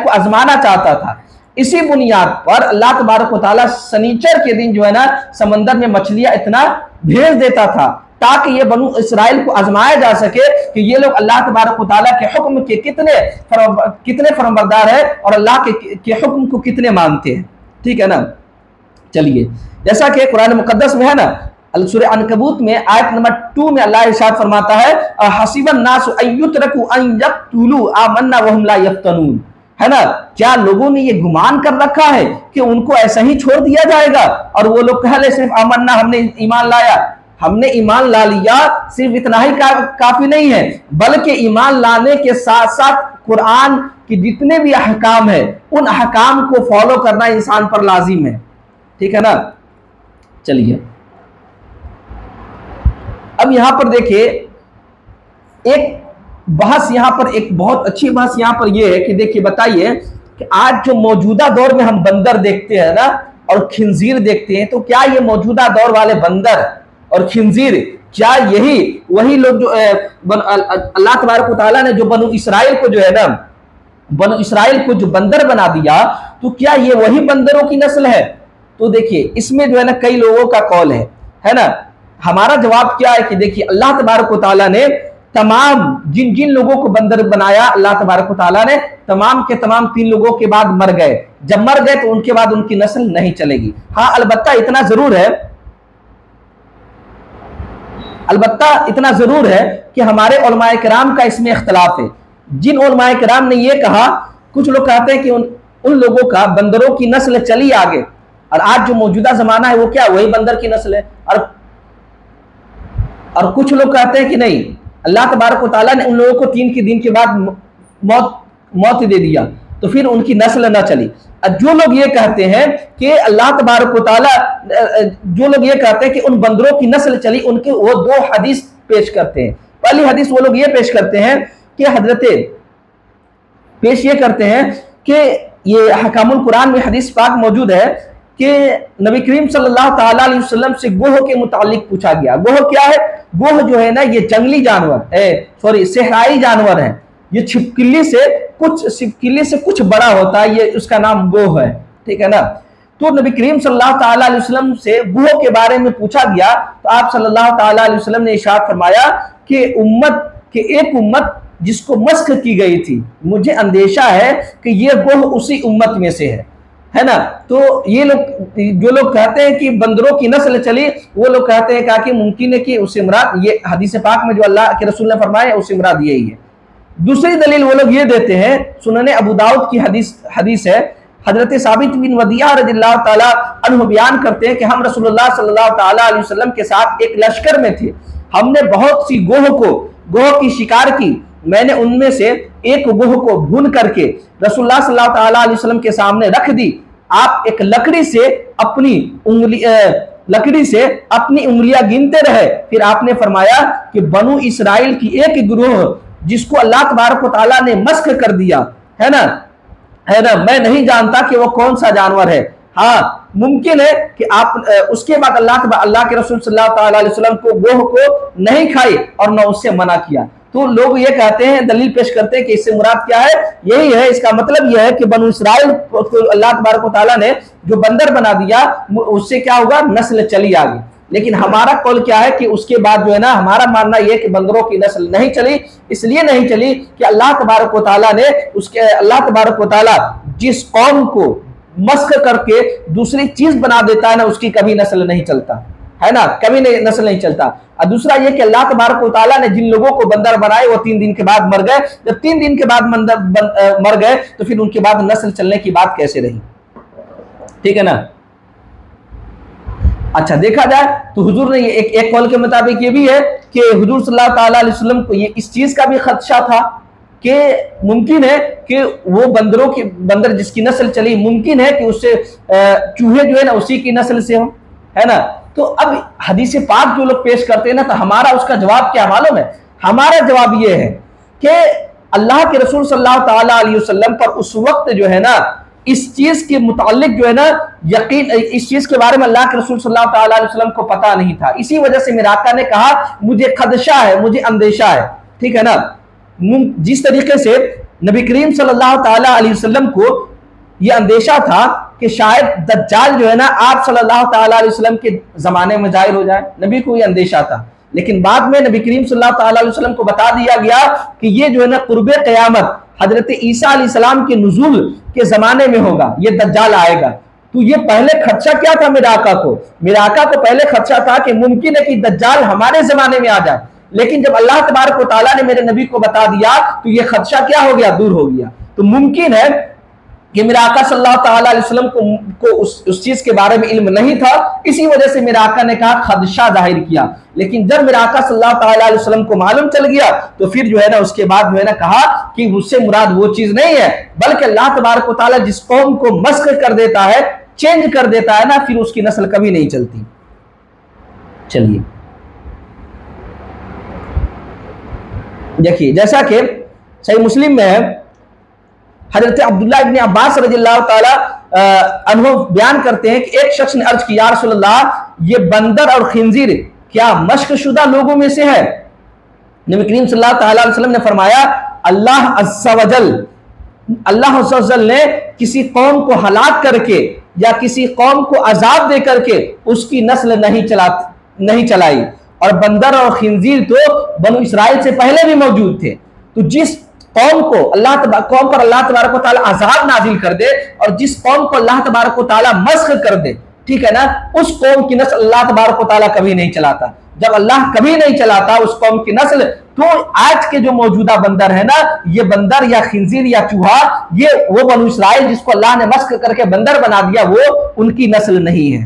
आजमाना चाहता था। इसी बुनियाद पर अल्लाह तबारक व तआला शनिचर के दिन जो है ना समंदर में मछलियां इतना भेज देता था, ताकि ये बनु इसराइल को आजमाया जा सके कि ये लोग अल्लाह तबारक व तआला के हुक्म के कितने फरमाबरदार है, और अल्लाह के हुक्म को कितने मानते हैं। ठीक है ना। चलिए, जैसा कि कुरान मुकद्दस में है ना, सूरह अनकबूत में आयत नंबर 2 में अल्लाह इरशाद फरमाता है, हसीबन नासु अय्युतरकु अन यक़तुलू आमन्ना वहुम ला यफ्तनून, है ना। क्या लोगों ने ये गुमान कर रखा है कि उनको ऐसा ही छोड़ दिया जाएगा, और वो लोग कह ले सिर्फ आमन्ना, हमने ईमान लाया, हमने ईमान ला लिया, सिर्फ इतना ही काफी नहीं है, बल्कि ईमान लाने के साथ साथ कुरान के जितने भी अहकाम है उन अहकाम को फॉलो करना इंसान पर लाजिम है। ठीक है ना। चलिए, अब यहां पर देखिए एक बहस, यहां पर एक बहुत अच्छी बहस यहां पर यह है कि देखिए, बताइए कि आज जो मौजूदा दौर में हम बंदर देखते हैं ना और खिंजीर देखते हैं, तो क्या ये मौजूदा दौर वाले बंदर और खिंजीर, क्या यही वही लोग जो अल्लाह तबारक व तआला ने जो बनु इसराइल को जो है ना, बनु इसराइल को जो बंदर बना दिया, तो क्या ये वही बंदरों की नस्ल है? तो देखिए, इसमें जो है ना कई लोगों का कौल है ना। हमारा जवाब क्या है कि देखिए, अल्लाह तबारक व तआला ने तमाम जिन जिन लोगों को बंदर बनाया, अल्लाह तबारक व तआला ने तमाम के तमाम 3 लोगों के बाद मर गए। जब मर गए तो उनके बाद उनकी नस्ल नहीं चलेगी। हाँ, अलबत्ता इतना जरूर है कि हमारे उलमाए किराम का इसमें इख्तलाफ है। जिन उलमाए किराम ने यह कहा, कुछ लोग कहते हैं कि उन लोगों का बंदरों की नस्ल चली आगे, और आज जो मौजूदा जमाना है वो क्या वही बंदर की नस्ल है, और कुछ लोग कहते हैं कि नहीं, अल्लाह तबारक व तआला ने उन लोगों को 3 के दिन के बाद मौत दे दिया, तो फिर उनकी नस्ल न चली। जो लोग ये कहते हैं कि अल्लाह तबारक व तआला, जो लोग ये कहते हैं कि उन बंदरों की नस्ल चली, उनके वो 2 हदीस पेश करते हैं। पहली हदीस वो लोग ये पेश करते हैं कि ये करते हैं कि ये हकामुल कुरान में हदीस पाक मौजूद है कि नबी करीम सल्लल्लाहु तआला अलैहि वसल्लम से गोह के मुतालिक पूछा गया। गोह क्या है? गोह जो है ना, ये जंगली जानवर है, सहराई जानवर है। ये छिपकली से कुछ बड़ा होता है, ये उसका नाम गोह है। ठीक है ना। तो नबी करीम सल्लल्लाहु तआला अलैहि वसल्लम से गोह के बारे में पूछा गया, तो आप सल्लल्लाहु तआला अलैहि वसल्लम ने इरशाद फरमाया कि एक उम्मत जिसको मस्ख की गई थी, मुझे अंदेशा है कि ये गोह उसी उम्मत में से है ना। तो ये लोग, जो लोग कहते हैं कि बंदरों की नस्ल चली, वो लोग कहते हैं कि मुमकिन है कि उससे मुराद, ये हदीस पाक में जो अल्लाह के रसूल ने फरमाया उससे मुराद यही है। दूसरी दलील वो लोग ये देते हैं, सुनने अबू दाऊद की हदीस है, हजरत साबित बिन वदिया रज़ियल्लाहु ताला अन्हु बयान करते हैं कि हम रसूलुल्लाह सल्लल्लाहु ताला अलैहि वसल्लम के साथ एक लश्कर में थे। हमने बहुत सी गोह की शिकार की, मैंने उनमें से एक गोह को भून करके रसूलुल्लाह सल्लल्लाहु अलैहि वसल्लम के सामने रख दी। आप एक लकड़ी से अपनी उंगलियां गिनते रहे। फिर आपने फरमाया कि बनु इसराइल की एक गिरोह जिसको अल्लाह तबारक व तआला ने मस्ख कर दिया है ना, मैं नहीं जानता कि वो कौन सा जानवर है। हाँ, मुमकिन है कि आप उसके बाद अल्लाह के रसूल सल्लल्लाहु अलैहि वसल्लम को गोह को नहीं खाई और न उससे मना किया। तो लोग ये कहते हैं, दलील पेश करते हैं कि इससे मुराद क्या है, यही है, इसका मतलब यह है कि बनु इसराइल को अल्लाह तबारक व तआला ने जो बंदर बना दिया उससे क्या होगा, नस्ल चली आगे। लेकिन हमारा कौल क्या है कि उसके बाद जो है ना, हमारा मानना यह कि बंदरों की नस्ल नहीं चली। इसलिए नहीं चली कि अल्लाह तबारक व तआला ने अल्लाह तबारक व तआला जिस कौम को मस्ख करके दूसरी चीज बना देता है ना, उसकी कभी नस्ल नहीं चलता है ना, कभी नहीं नस्ल नहीं चलता। और दूसरा ये कि अल्लाह तबारक व तआला ने जिन लोगों को बंदर बनाए वो 3 दिन के बाद मर गए। जब 3 दिन के बाद मर गए तो फिर उनके बाद नस्ल चलने की बात कैसे रही? ठीक है ना। अच्छा, देखा जाए तो हुजूर ने एक कौल के मुताबिक ये भी है कि हुजूर सल्लल्लाहु अलैहि वसल्लम को ये इस चीज का भी खदशा था कि मुमकिन है कि वो बंदर जिसकी नस्ल चली, मुमकिन है कि उससे चूहे जो है ना उसी की नस्ल से हो, है ना। तो अब हदीस पाक जो लोग पेश करते हैं ना, तो हमारा उसका जवाब क्या मालूम है? हमारा जवाब ये है कि अल्लाह के रसूल सल्लल्लाहु अलैहि वसल्लम पर उस वक्त जो है ना इस चीज के मुतालिक जो है ना यकीन, इस चीज के बारे में अल्लाह के रसूल सल्लल्लाहु अलैहि वसल्लम को पता नहीं था। इसी वजह से मेरे आका ने कहा मुझे खदशा है, मुझे अंदेशा है। ठीक है ना। जिस तरीके से नबी करीम सल्लल्लाहु अलैहि वसल्लम को यह अंदेशा था कि शायद दज्जाल जो है ना आप सल्लल्लाहु अलैहि वसल्लम के जमाने में जाहिर हो जाए, नबी को यह अंदेशा था। लेकिन बाद में नबी करीम सल्लल्लाहु अलैहि वसल्लम को बता दिया गया कि ये जो है ना कुर्बे क़यामत हजरत ईसा अलैहिस्सलाम के नुज़ूल के जमाने में होगा, ये दज्जाल आएगा। तो ये पहले खदशा क्या था मेरे आका को? मेरे आका को पहले खदशा था कि मुमकिन है कि दज्जाल हमारे जमाने में आ जाए। लेकिन जब अल्लाह तबारक व तआला ने मेरे नबी को बता दिया तो ये खदशा क्या हो गया, दूर हो गया। तो मुमकिन है कि मेरे आका सल्लल्लाहु अलैहि वसल्लम को उस चीज के बारे में इल्म नहीं था, इसी वजह से मेरे आका ने कहा खदशा जाहिर किया। लेकिन जब मेरे आका सल्लल्लाहु अलैहि वसल्लम को मालूम चल गया तो फिर जो है ना उसके बाद जो है ना कहा कि मुझसे मुराद वो चीज नहीं है, बल्कि अल्लाह तबारक व तआला जिस कौम को मस्ख कर देता है, चेंज कर देता है ना, फिर उसकी नस्ल कभी नहीं चलती। चलिए देखिए, जैसा कि सही मुस्लिम में है, हजरत अब्दुल्लाह इब्न अब्बास रज़ियल्लाहु ताला अन्हु बयान करते हैं कि एक शख्स ने अर्ज किया, या रसूलल्लाह, ये बंदर और खिंजीर क्या मश्कशुदा लोगों में से है? नबी करीम सल्लल्लाहु अलैहि वसल्लम ने फरमाया, अल्लाह अज़्ज़ा वजल ने किसी कौम को हलाक करके या किसी कौम को अजाब दे करके उसकी नस्ल नहीं चलाई। और बंदर और खिंजीर तो बनु इसराइल से पहले भी मौजूद थे। तो जिस कौम पर अल्लाह तबारक व तआला अजाब नाजिल कर दे और जिस कौम को अल्लाह तबारक व तआला मस्ख कर दे, ठीक है ना, उस कौम की नस्ल अल्लाह तबारक व तआला कभी नहीं चलाता। जब अल्लाह कभी नहीं चलाता उस कौम की नस्ल, तो आज के जो मौजूदा बंदर है ना, ये बंदर या खिंजीर या चूहा, ये वो बनु इसराइल जिसको अल्लाह ने मस्ख करके बंदर बना दिया, वो उनकी नस्ल नहीं है।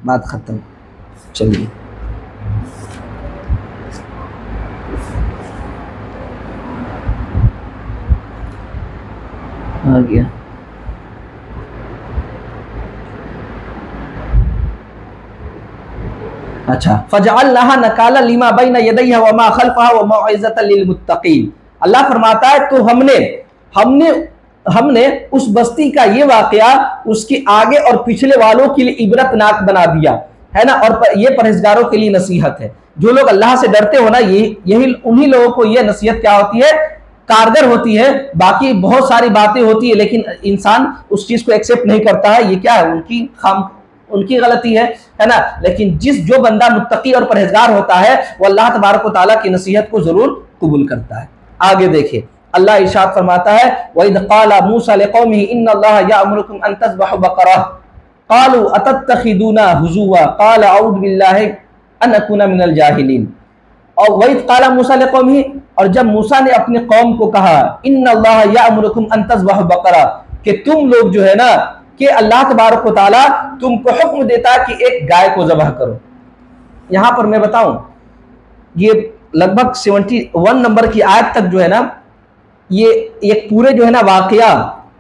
बात खत्म। चलिए आ गया। अच्छा, फजअलनाहा नकाला लिमा बैना यदैहा व मा खल्फहा व मौइज़तन लिलमुत्तकीन। अल्लाह फरमाता है तो हमने उस बस्ती का ये वाकया उसके आगे और पिछले वालों के लिए इबरतनाक बना दिया है ना, और ये परहेजगारों के लिए नसीहत है। जो लोग अल्लाह से डरते हो ना, यही उन्हीं लोगों को ये नसीहत क्या होती है, कारगर होती है। बाकी बहुत सारी बातें होती है लेकिन इंसान उस चीज को एक्सेप्ट नहीं करता है, ये क्या है, उनकी गलती है ना। लेकिन जो बंदा मुत्तकी और परहेजगार होता है वो अल्लाह तबारक व तआला की नसीहत को जरूर कबूल करता है। आगे देखिए, अल्लाह इरशाद फरमाता है, वइज़ क़ाला मूसा लिक़ौमिही इन्नल्लाहा यअमुरुकुम अन तज़बहू बक़रा क़ालू अतत्तख़िज़ूना हुज़ुवा क़ाल अऊज़ु बिल्लाहि अन अकूना मिनल जाहिलीन। और वइज़ क़ाला मूसा लिक़ौमिही, और जब मूसा ने अपने कौम को कहा, इन्नल्लाहा यअमुरुकुम अन तज़बहू बक़रा, कि तुम लोग जो है ना, कि अल्लाह तबारक व तआला तुमको हुक्म देता है कि एक गाय को ज़बह करो। यहां पर मैं बताऊं, ये लगभग 71 नंबर की आयत तक जो है ना, ये एक पूरे जो है ना वाकया,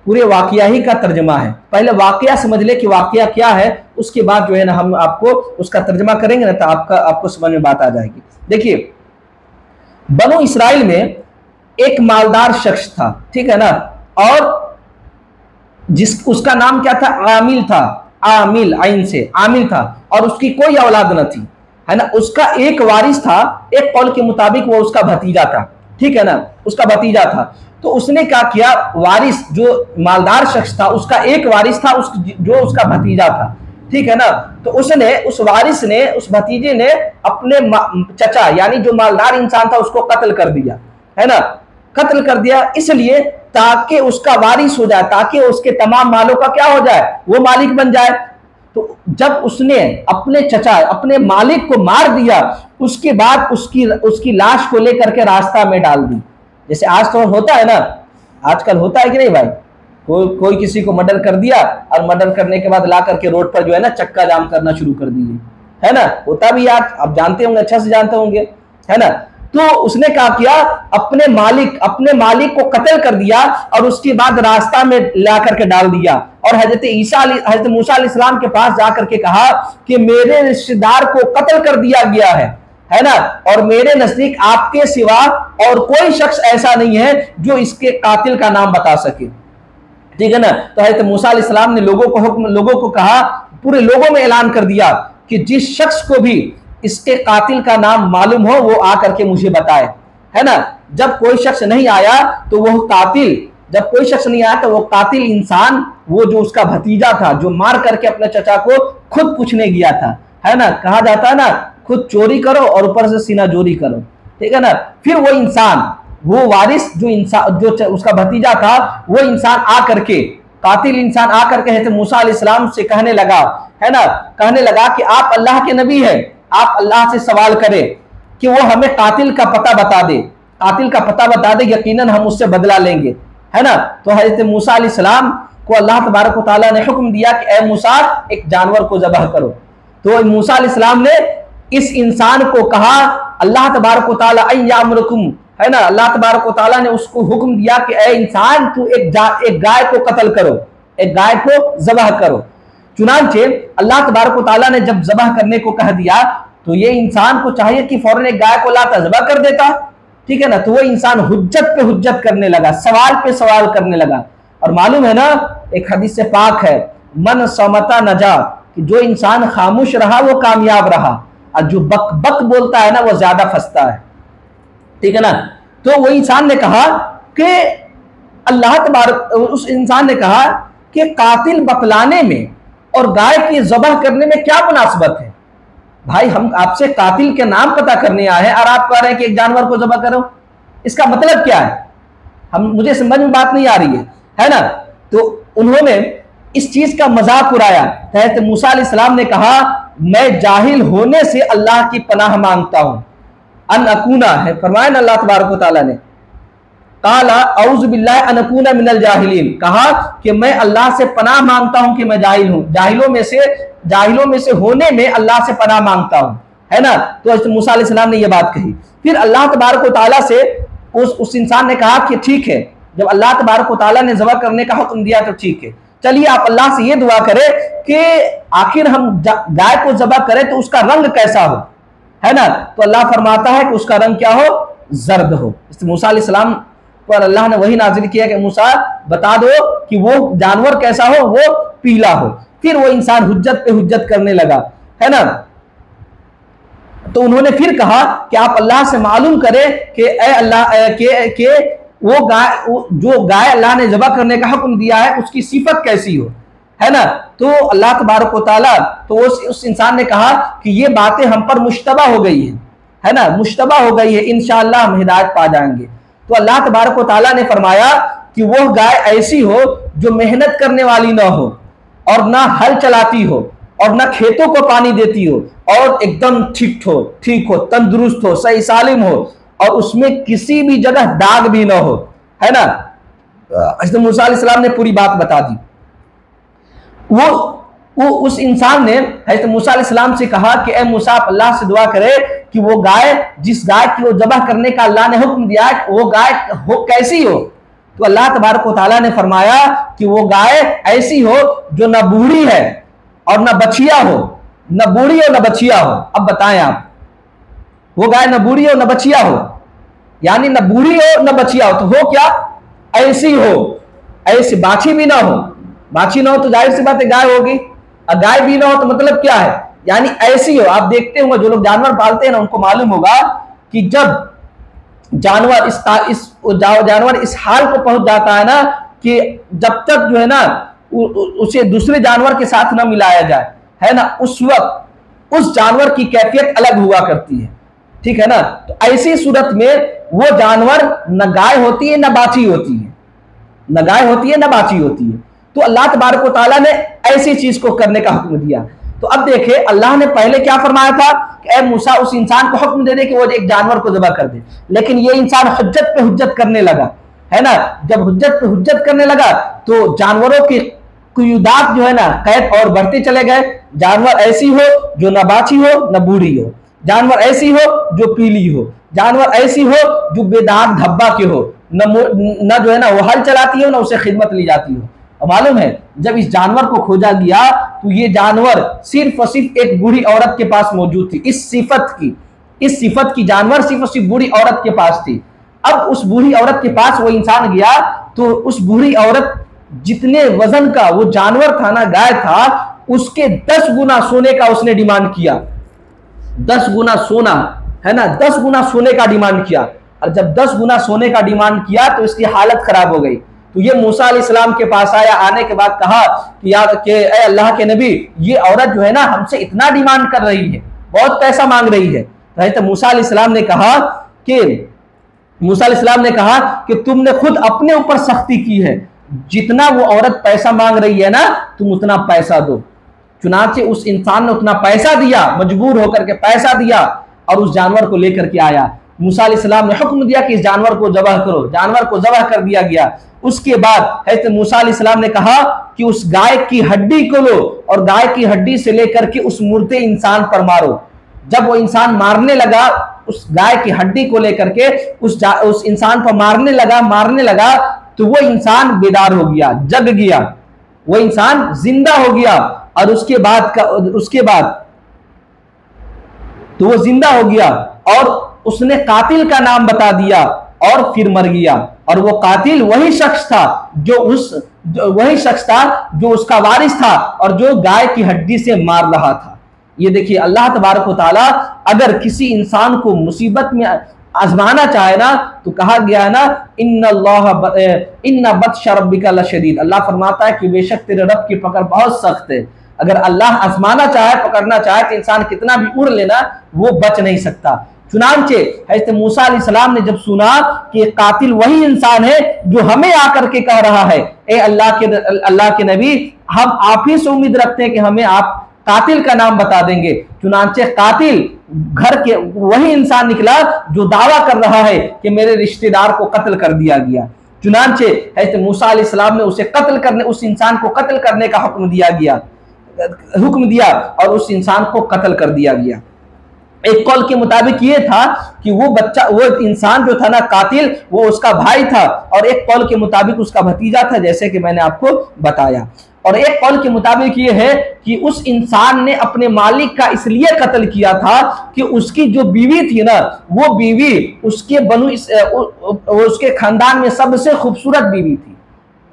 पूरे वाकया ही का तर्जमा है। पहले वाकया समझ ले कि वाकया क्या है, उसके बाद जो है ना हम आपको उसका तर्जमा करेंगे ना, तो आपको समझ में बात आ जाएगी। देखिए, बनो इसराइल में एक मालदार शख्स था, ठीक है ना, और उसका नाम क्या था? आमिल था। आमिल, आइन से आमिल था, और उसकी कोई औलाद न थी, है ना। उसका एक वारिस था, एक कौल के मुताबिक वो उसका भतीजा था, ठीक है ना, उसका भतीजा था। तो उसने क्या किया, वारिस जो मालदार शख्स था उसका एक वारिस था, जो उसका भतीजा था, ठीक है ना। तो उसने, उस वारिस ने, उस भतीजे ने अपने चचा यानी जो मालदार इंसान था उसको कत्ल कर दिया, है ना। कत्ल कर दिया इसलिए ताकि उसका वारिस हो जाए, ताकि उसके तमाम मालों का क्या हो जाए, वो मालिक बन जाए। तो जब उसने अपने चचा, अपने मालिक को मार दिया, उसके बाद उसकी लाश को लेकर के रास्ता में डाल दी। जैसे आज तो होता है ना, आजकल होता है कि नहीं भाई, कोई किसी को मर्डर कर दिया, और मर्डर करने के बाद ला करके रोड पर जो है ना चक्का जाम करना शुरू कर दिए, है ना। होता भी आज, आप जानते होंगे, अच्छा से जानते होंगे, है ना। तो उसने क्या किया, अपने मालिक को कत्ल कर दिया, और उसके बाद रास्ता में ला करके डाल दिया, और हजरत मूसा अलैहिस्सलाम के पास जाकर के कहा कि मेरे रिश्तेदार को कत्ल कर दिया गया है ना, और मेरे नजदीक आपके सिवा और कोई शख्स ऐसा नहीं है जो इसके कातिल का नाम बता सके, ठीक है ना। तो हजरत मूसा अलैहिस्सलाम ने लोगों को कहा, पूरे लोगों में ऐलान कर दिया कि जिस शख्स को भी इसके कातिल का नाम मालूम हो वो आकर के मुझे बताए, है ना। जब कोई शख्स नहीं आया तो वो कातिल इंसान, वो जो उसका भतीजा था, जो मार करके अपने चचा को खुद पूछने गया था, है ना। कहा जाता है ना, खुद चोरी करो और ऊपर से सीना जोरी करो, ठीक है ना। फिर वो इंसान, वो वारिस जो उसका भतीजा था, वो इंसान आकर के, कातिल इंसान आकर के हज़रत मूसा अलैहिस्सलाम से कहने लगा, है ना, कहने लगा कि आप अल्लाह के नबी हैं, आप अल्लाह से सवाल करें कि वो हमें कातिल का पता बता दे, यकीनन हम उससे बदला लेंगे, है ना। तो हज़रत मूसा अलैहिस्सलाम को अल्लाह तबारक व तआला ने हुक्म दिया कि ए मूसा, एक जानवर को ज़बह करो। तो मूसा अलैहिस्सलाम ने इस इंसान को कहा, अल्लाह तबारक व तआला अय्यामुरकुम, है ना, अल्लाह तबारक व तआला ने उसको हुक्म दिया कि ए इंसान, तू एक गाय को कत्ल करो, एक गाय को ज़बह करो। चुनांचे अल्लाह तबारक व तआला ने जब ज़बह करने को कह दिया, तो ये इंसान को चाहिए कि फौरन एक गाय को लाता, ज़बह कर देता, ठीक है ना। तो वो इंसान हुज्जत पे हुज्जत करने लगा, सवाल पे सवाल करने लगा। और मालूम है ना, एक हदीस से पाक है, मन समता नजा, कि जो इंसान खामोश रहा वो कामयाब रहा, और जो बक बक बोलता है ना वो ज्यादा फंसता है, ठीक है ना। तो वो इंसान ने कहा कि उस इंसान ने कहा कि कातिल बतलाने में और गाय की ज़बह करने में क्या मुनासबत है? भाई, हम आपसे कातिल के नाम पता करने आए हैं और आप कह रहे हैं कि एक जानवर को ज़बह करो, इसका मतलब क्या है? मुझे समझ में बात नहीं आ रही है ना। तो उन्होंने इस चीज का मजाक उड़ाया। हज़रत मूसा अलैहिस्सलाम ने कहा, मैं जाहिल होने से अल्लाह की पनाह मांगता हूं, अन अकूना है, फरमाया ना अल्लाह तबारक व तआला ने, काला औज़ु बिल्लाहि अन अकूना मिनल जाहिलीन, कहा कि मैं अल्लाह से पनाह मांगता हूं कि मैं जाहिल हूं, जाहिलों में से होने में अल्लाह से पनाह मांगता हूं, है ना। तो हज़रत मूसा अलैहिस्सलाम ने यह बात कही। फिर अल्लाह तबारक व तआला से उस इंसान ने कहा कि ठीक है, जब अल्लाह तबारक व तआला ने ज़बह करने का हुक्म दिया तो ठीक है, चलिए आप अल्लाह से ये दुआ करें कि आखिर हम गाय को ज़बह करें तो उसका रंग कैसा हो, है ना। तो अल्लाह फरमाता है कि उसका रंग क्या हो, जर्द हो। मूसा अलैहिस्सलाम पर अल्लाह ने वही नाजिल किया कि मूसा बता दो कि वो जानवर कैसा हो, वो पीला हो। फिर वो इंसान हुज्जत पे हुज्जत करने लगा, है ना। तो उन्होंने फिर कहा कि आप अल्लाह से मालूम करें कि ए अल्लाह के वो जो गाय अल्लाह ने ज़बह करने का हुक्म दिया है उसकी सिफत कैसी हो, है ना। तो अल्लाह तबारक व तआला, तो उस इंसान ने कहा कि ये बातें हम पर मुश्तबा हो गई है ना, मुश्तबा हो गई है, इंशाअल्लाह हम हिदायत पा जाएंगे। तो अल्लाह तबारक व तआला ने फरमाया कि वो गाय ऐसी हो जो मेहनत करने वाली ना हो, और ना हल चलाती हो, और ना खेतों को पानी देती हो, और एकदम ठीक हो, तंदुरुस्त हो, सही सालिम हो, और उसमें किसी भी जगह दाग भी ना हो, है ना। हज़रत मूसा अलैहिस्सलाम ने पूरी बात बता दी। वो उस इंसान ने हज़रत मूसा अलैहिस्सलाम से कहा कि ए मूसा, आप अल्लाह से दुआ करे कि वो गाय, जिस गाय की वो जबह करने का अल्लाह ने हुक्म दिया है, वो गाय हो कैसी हो? तो अल्लाह तबारक व तआला ने फरमाया कि वो गाय ऐसी हो जो न बूढ़ी है और न बछिया हो, न बूढ़ी हो न बछिया हो। अब बताएं आप, वो गाय न बूढ़ी हो न बछिया हो, यानी न बूढ़ी हो न बछिया हो, तो हो क्या? ऐसी हो, ऐसी बाछी भी ना हो, बाछी ना हो तो जाहिर सी बात है गाय होगी, और गाय भी ना हो तो मतलब क्या है? यानी ऐसी हो। आप देखते होंगे जो लोग जानवर पालते हैं ना, उनको मालूम होगा कि जब जानवर जानवर इस हाल को पहुंच जाता है ना कि जब तक जो है ना उसे दूसरे जानवर के साथ ना मिलाया जाए, है ना, उस वक्त उस जानवर की कैफियत अलग हुआ करती है, ठीक है ना। तो ऐसी सूरत में वो जानवर न गाय होती है न बाछी होती है, न गाय होती है न बाछी होती है। तो अल्लाह तबारक व तआला ने ऐसी चीज को करने का हुक्म दिया। तो अब देखे अल्लाह ने पहले क्या फरमाया था कि ए मूसा उस इंसान को हुक्म दे दे कि वो एक जानवर को ज़बह कर दे, लेकिन ये इंसान हुज्जत पे हुज्जत करने लगा, है ना। जब हुज्जत पे हुज्जत करने लगा तो जानवरों की कुयुदात जो है ना कैद और बढ़ते चले गए। जानवर ऐसी हो जो न बाछी हो न बूढ़ी हो, जानवर ऐसी हो जो पीली हो, जानवर ऐसी हो जो बेदाग धब्बा के हो, न जो है ना वो हल चलाती हो न उसे खिदमत ली जाती हो। मालूम है जब इस जानवर को खोजा गया तो ये जानवर सिर्फ और सिर्फ एक बूढ़ी औरत के पास मौजूद थी। इस सिफत की जानवर सिर्फ और सिर्फ बूढ़ी औरत के पास थी। अब उस बूढ़ी औरत के पास वो इंसान गया तो उस बूढ़ी औरत जितने वजन का वो जानवर था ना, गाय था, उसके 10 गुना सोने का उसने डिमांड किया। 10 गुना सोना, है ना, 10 गुना सोने का डिमांड किया। और जब 10 गुना सोने का डिमांड किया तो इसकी हालत खराब हो गई। तो ये मूसा अलैहिस्सलाम के पास आया, आने के बाद कहा कि यार के अल्लाह के नबी, ये औरत जो है ना हमसे इतना डिमांड कर रही है, बहुत पैसा मांग रही है। तो मूसा अलैहिस्सलाम ने कहा कि तुमने खुद अपने ऊपर सख्ती की है, जितना वो औरत पैसा मांग रही है ना तुम उतना पैसा दो। चुनांचे उस इंसान ने उतना पैसा दिया, मजबूर होकर के पैसा दिया और उस जानवर को लेकर के आया। मूसा अलैहिस्सलाम ने हुक्म दिया कि इस जानवर को ज़बह करो, जानवर को ज़बह कर दिया गया। उसके बाद हज़रत मूसा अलैहिस्सलाम ने कहा कि उस गाय की हड्डी को लो और गाय की हड्डी से लेकर के उस मुर्दे इंसान पर मारो। जब वो इंसान मारने लगा, उस गाय की हड्डी को लेकर के उस इंसान पर मारने लगा तो वो इंसान बेदार हो गया, जग गया, वो इंसान जिंदा हो गया। और उसके बाद तो वो जिंदा हो गया और उसने कातिल का नाम बता दिया और फिर मर गया। और वो कातिल वही शख्स था जो उसका वारिस था और जो गाय की हड्डी से मार रहा था। ये देखिए अल्लाह तबारक व तआला अगर किसी इंसान को मुसीबत में आजमाना चाहे ना तो कहा गया है ना, इन्ना बत्श रब्बिका लशदीद। अल्लाह फरमाता है कि बेशक तेरे रब की पकड़ बहुत सख्त है। अगर अल्लाह आजमाना चाहे, पकड़ना चाहे तो इंसान कितना भी उड़ लेना वो बच नहीं सकता। चुनांचे हज़रत मूसा अलैहिस्सलाम ने जब सुना कि कातिल वही इंसान है जो हमें आकर के कह रहा है, ए अल्लाह के नबी, हम आप ही से उम्मीद रखते हैं कि हमें आप कातिल का नाम बता देंगे। चुनांचे कातिल घर के वही इंसान निकला जो दावा कर रहा है कि मेरे रिश्तेदार को कत्ल कर दिया गया। चुनांचे हज़रत मूसा अलैहिस्सलाम ने उस इंसान को कत्ल करने का हुक्म दिया और उस इंसान को कत्ल कर दिया गया। एक कौल के मुताबिक ये था कि वो इंसान जो था ना कातिल, वो उसका भाई था, और एक कौल के मुताबिक उसका भतीजा था, जैसे कि मैंने आपको बताया। और एक कौल के मुताबिक ये है कि उस इंसान ने अपने मालिक का इसलिए कत्ल किया था कि उसकी जो बीवी थी ना, वो बीवी उसके खानदान में सबसे खूबसूरत बीवी थी,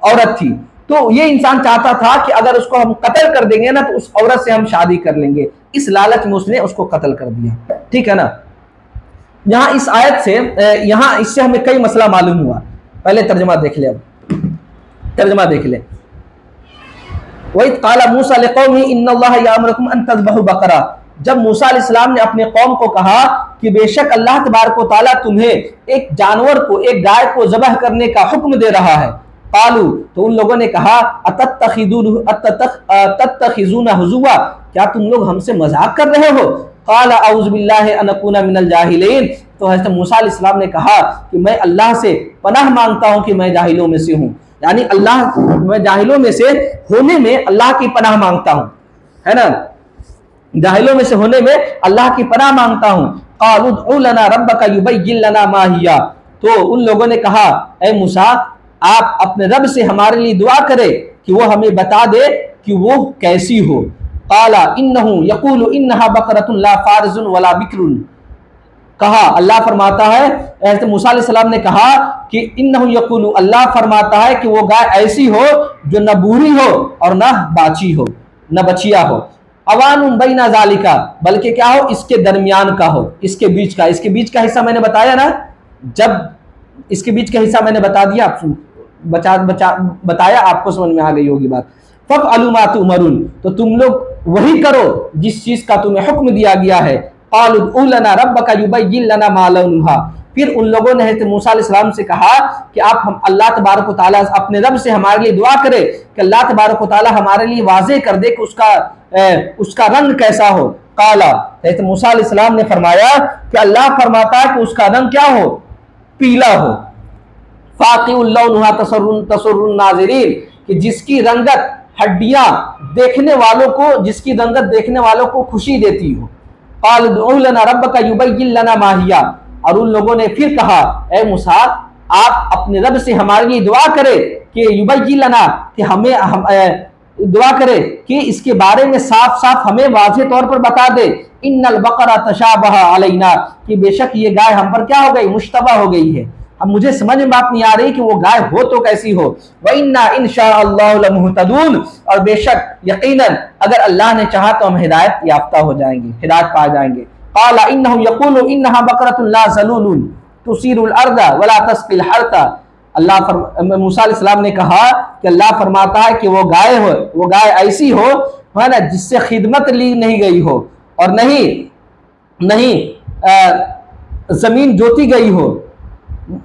औरत थी। तो ये इंसान चाहता था कि अगर उसको हम कत्ल कर देंगे ना तो उस औरत से हम शादी कर लेंगे। इस लालच में उसने उसको कत्ल कर दिया, ठीक है ना। यहाँ इस आयत से इससे हमें कई मसला मालूम हुआ। पहले तर्जमा देख ले, अब तर्जमा देख ले। वही क़ाला मूसा लिक़ौमिही इन्नल्लाह यअमुरुकुम अन तज़बहू बकरा। जब मूसा अलैहिस्सलाम ने अपने कौम को कहा कि बेशक अल्लाह तबारक व तआला तुम्हें एक जानवर को, एक गाय को ज़बह करने का हुक्म दे रहा है। कालू, तो उन लोगों ने कहा अतत्तखिज़ूना हुज़ुवा, क्या तुम लोग हमसे मजाक कर रहे हो। क़ाला अऊज़ु बिल्लाहि अन अकूना मिनल जाहिलीन। तो हज़रत मूसा अलैहिस्सलाम ने कहा कि मैं अल्लाह से पनाह मांगता हूँ कि मैं जाहिलों में से हूँ, यानी मैं जाहिलों में से होने में अल्लाह की पनाह मांगता हूँ, है ना, जाहिलों में से होने में अल्लाह की पनाह मांगता हूँ। क़ालू उदउ लना रब्बका युबय्यिन लना मा हिया, तो उन लोगों ने कहा ए मूसा आप अपने रब से हमारे लिए दुआ करें कि वो हमें बता दे कि वो कैसी हो। क़ाला इन्नहु यक़ूलु इन्नहा बक़रतुन ला फ़ारिज़ुन वला बिक्रुन, कहा अल्लाह फरमाता है, हज़रत मूसा अलैहिस्सलाम ने कहा कि इन्नहु यक़ूलु, अल्लाह फरमाता है कि वो गाय ऐसी हो जो न बूढ़ी हो और न बाची हो, न बचिया हो। अवानुम बैना ज़ालिका, बल्कि क्या हो, इसके दरमियान का हो, इसके बीच का। इसके बीच का हिस्सा मैंने बताया ना, जब इसके बीच का हिस्सा मैंने बता दिया, बताया, आपको समझ में आ गई होगी बात। फ़अलू मा तुमरून, तो तुम लोग वही करो जिस चीज का तुम्हें हुक्म दिया गया है। क़ालू उदउ लना रब्बका युबय्यिन लना मा लौनुहा, फिर उन लोगों ने हज़रत मूसा अलैहिस्सलाम से कहा कि आप हम अल्लाह तबारक व तआला अपने रब से हमारे लिए दुआ करें कि अल्लाह तबारक व तआला हमारे लिए वाज़े कर दे कि उसका रंग कैसा हो। काला, हज़रत मूसा अलैहिस्सलाम ने फरमाया कि अल्लाह फरमाता है कि उसका रंग क्या हो, पीला हो। फाक़िउल लौनुहा तसुर्रुन नाज़िरीन, कि जिसकी रंगत हड्डियां देखने वालों को, जिसकी रंगत देखने वालों को खुशी देती हो। क़ाल उदउ लना रब्बका युबय्यिन लना मा हिया, और उन लोगों ने फिर कहा ए मूसा आप अपने रब से हमारे लिए दुआ करें कि युबय्यिन लना, कि हमें दुआ करें कि इसके बारे में साफ साफ हमें वाज़ेह तौर पर बता दे। इन्नल बक़रा तशाबहा अलैना, कि बेशक ये गाय हम पर क्या हो गई, मुश्तबा हो गई है। अब मुझे समझ में बात नहीं आ रही कि वो गाय हो तो कैसी हो। व इन्ना इंशाअल्लाहु लमुहतदून, और बेशक यकीनन अगर अल्लाह ने चाहा तो हम हिदायत याफ्ता हो जाएंगे, हिदायत पा जाएंगे। क़ाला इन्नहु यक़ूलु इन्नहा बक़रतुन ला ज़लूलुन तुसीरुल अर्दा वला तस्क़िल हर्ता, मूसा अलैहिस्सलाम ने कहा कि अल्लाह फरमाता है कि वो गाय ऐसी हो, है ना, जिससे खिदमत ली नहीं गई हो, और नहीं जमीन जोती गई हो,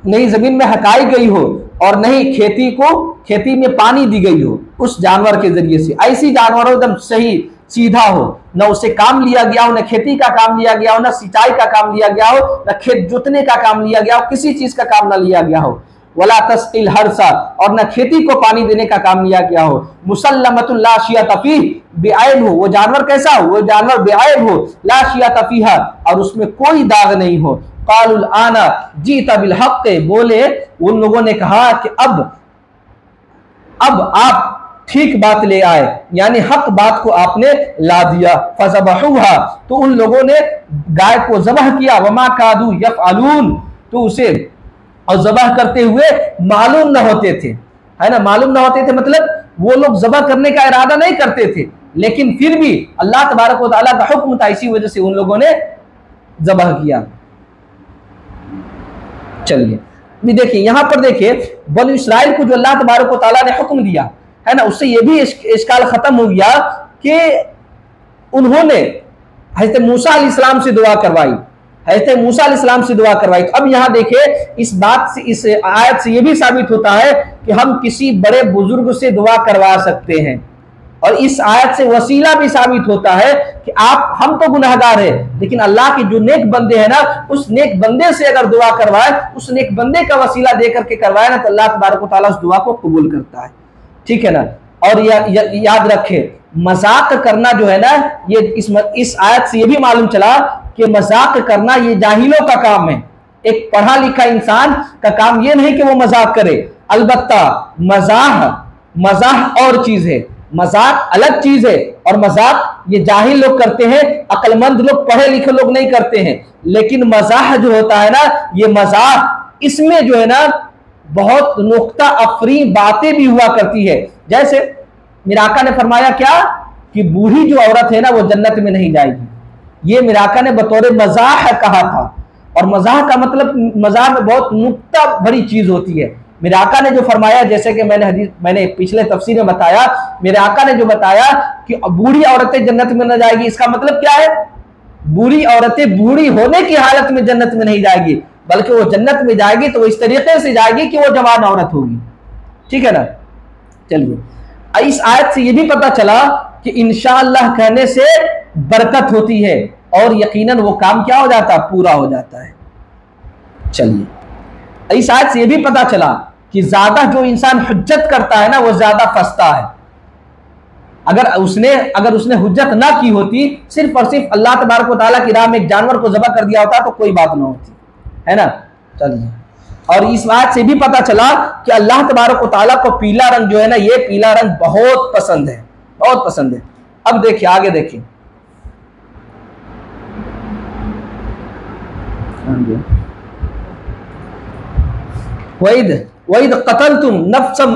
नहीं जमीन में हकाई गई हो, और नहीं खेती में पानी दी गई हो उस जानवर के जरिए से। ऐसी जानवर एकदम सही सीधा हो, न उसे काम लिया गया हो, न खेती का काम लिया गया हो, न सिंचाई का काम लिया गया हो, न खेत जोतने का काम लिया गया हो, किसी चीज का काम न लिया गया हो। वला तस्क़िल हरसा, और न खेती को पानी देने का काम लिया गया हो। मुसल्लमतुन ला शियत फीह, बेऐब हो, वो जानवर कैसा हो, वो जानवर बेऐब हो, ला शियत फीहा, और उसमें कोई दाग नहीं हो। क़ालुल आना जीता बिल हक़, बोले उन लोगों ने कहा कि अब आप ठीक बात ले आए, यानी हक बात को आपने ला दिया। फज़बहुहा, तो उन लोगों ने गाय को ज़बह किया। वमा कादू यफ़अलून, तो उसे और ज़बह करते हुए मालूम न होते थे, है ना, मालूम न होते थे मतलब वो लोग ज़बह करने का इरादा नहीं करते थे, लेकिन फिर भी अल्लाह तबारक व तआला का हुक्म था, इसी वजह से उन लोगों ने ज़बह किया। चलिए भी देखिए, यहां पर देखिए बनी इस्राइल को जो अल्लाह तबारक व तआला ने हुक्म दिया है ना, उससे ये भी इश्काल खत्म हो गया कि उन्होंने हज़रत मूसा अलैहिस्सलाम से दुआ करवाई, हज़रत मूसा अलैहिस्सलाम से दुआ करवाई। तो अब यहाँ देखिए इस बात से, इस आयत से ये भी साबित होता है कि हम किसी बड़े बुजुर्ग से दुआ करवा सकते हैं, और इस आयत से वसीला भी साबित होता है कि हम तो गुनहगार है, लेकिन अल्लाह के जो नेक बंदे हैं ना, उस नेक बंदे से अगर दुआ करवाए, उस नेक बंदे का वसीला दे करके करवाए ना, तो अल्लाह तबारक व तआला उस दुआ को कबूल करता है। ठीक है ना। और याद रखे, मजाक करना जो है ना, ये इस आयत से ये भी मालूम चला कि मजाक करना ये जाहिलों का काम है। एक पढ़ा लिखा इंसान का काम ये नहीं कि वो मजाक करे। अलबत्ता मजाक और चीज है, मजाक अलग चीज है, और मजाक ये जाहिल लोग करते हैं, अक्लमंद लोग, पढ़े लिखे लोग नहीं करते हैं। लेकिन मजाक जो होता है ना, ये मजाक, इसमें जो है ना बहुत नुक्ता अफरी बातें भी हुआ करती है। जैसे मेरे आका ने फरमाया क्या कि बूढ़ी जो औरत है ना वो जन्नत में नहीं जाएगी, ये मेरे आका ने बतौर मजाक कहा था। और मजाक का मतलब, मजाक में बहुत नुक्ता भरी चीज होती है। मेरे आका ने जो फरमाया, जैसे कि मैंने पिछले तफसीर में बताया, मेरे आका ने जो बताया कि बूढ़ी औरतें जन्नत में न जाएगी, इसका मतलब क्या है, बूढ़ी औरतें बूढ़ी होने की हालत में जन्नत में नहीं जाएगी, बल्कि वो जन्नत में जाएगी तो वो इस तरीके से जाएगी कि वो जवान औरत होगी। ठीक है ना। चलिए, इस आयत से ये भी पता चला कि इंशाअल्लाह कहने से बरकत होती है, और यकीनन वो काम क्या हो जाता है, पूरा हो जाता है। चलिए, इस आयत से ये भी पता चला कि ज्यादा जो इंसान हुज्जत करता है ना, वो ज्यादा फंसता है। अगर उसने हुज्जत ना की होती, सिर्फ और सिर्फ अल्लाह तबारक व तआला की राह में एक जानवर को ज़बह कर दिया होता तो कोई बात ना होती, है ना। चलिए, और इस बात से भी पता चला कि अल्लाह तबारक व तआला को पीला रंग जो है ना, ये पीला रंग बहुत पसंद है, बहुत पसंद है। अब देखिए, आगे देखिए, वईद कतलतुम नफ्सम,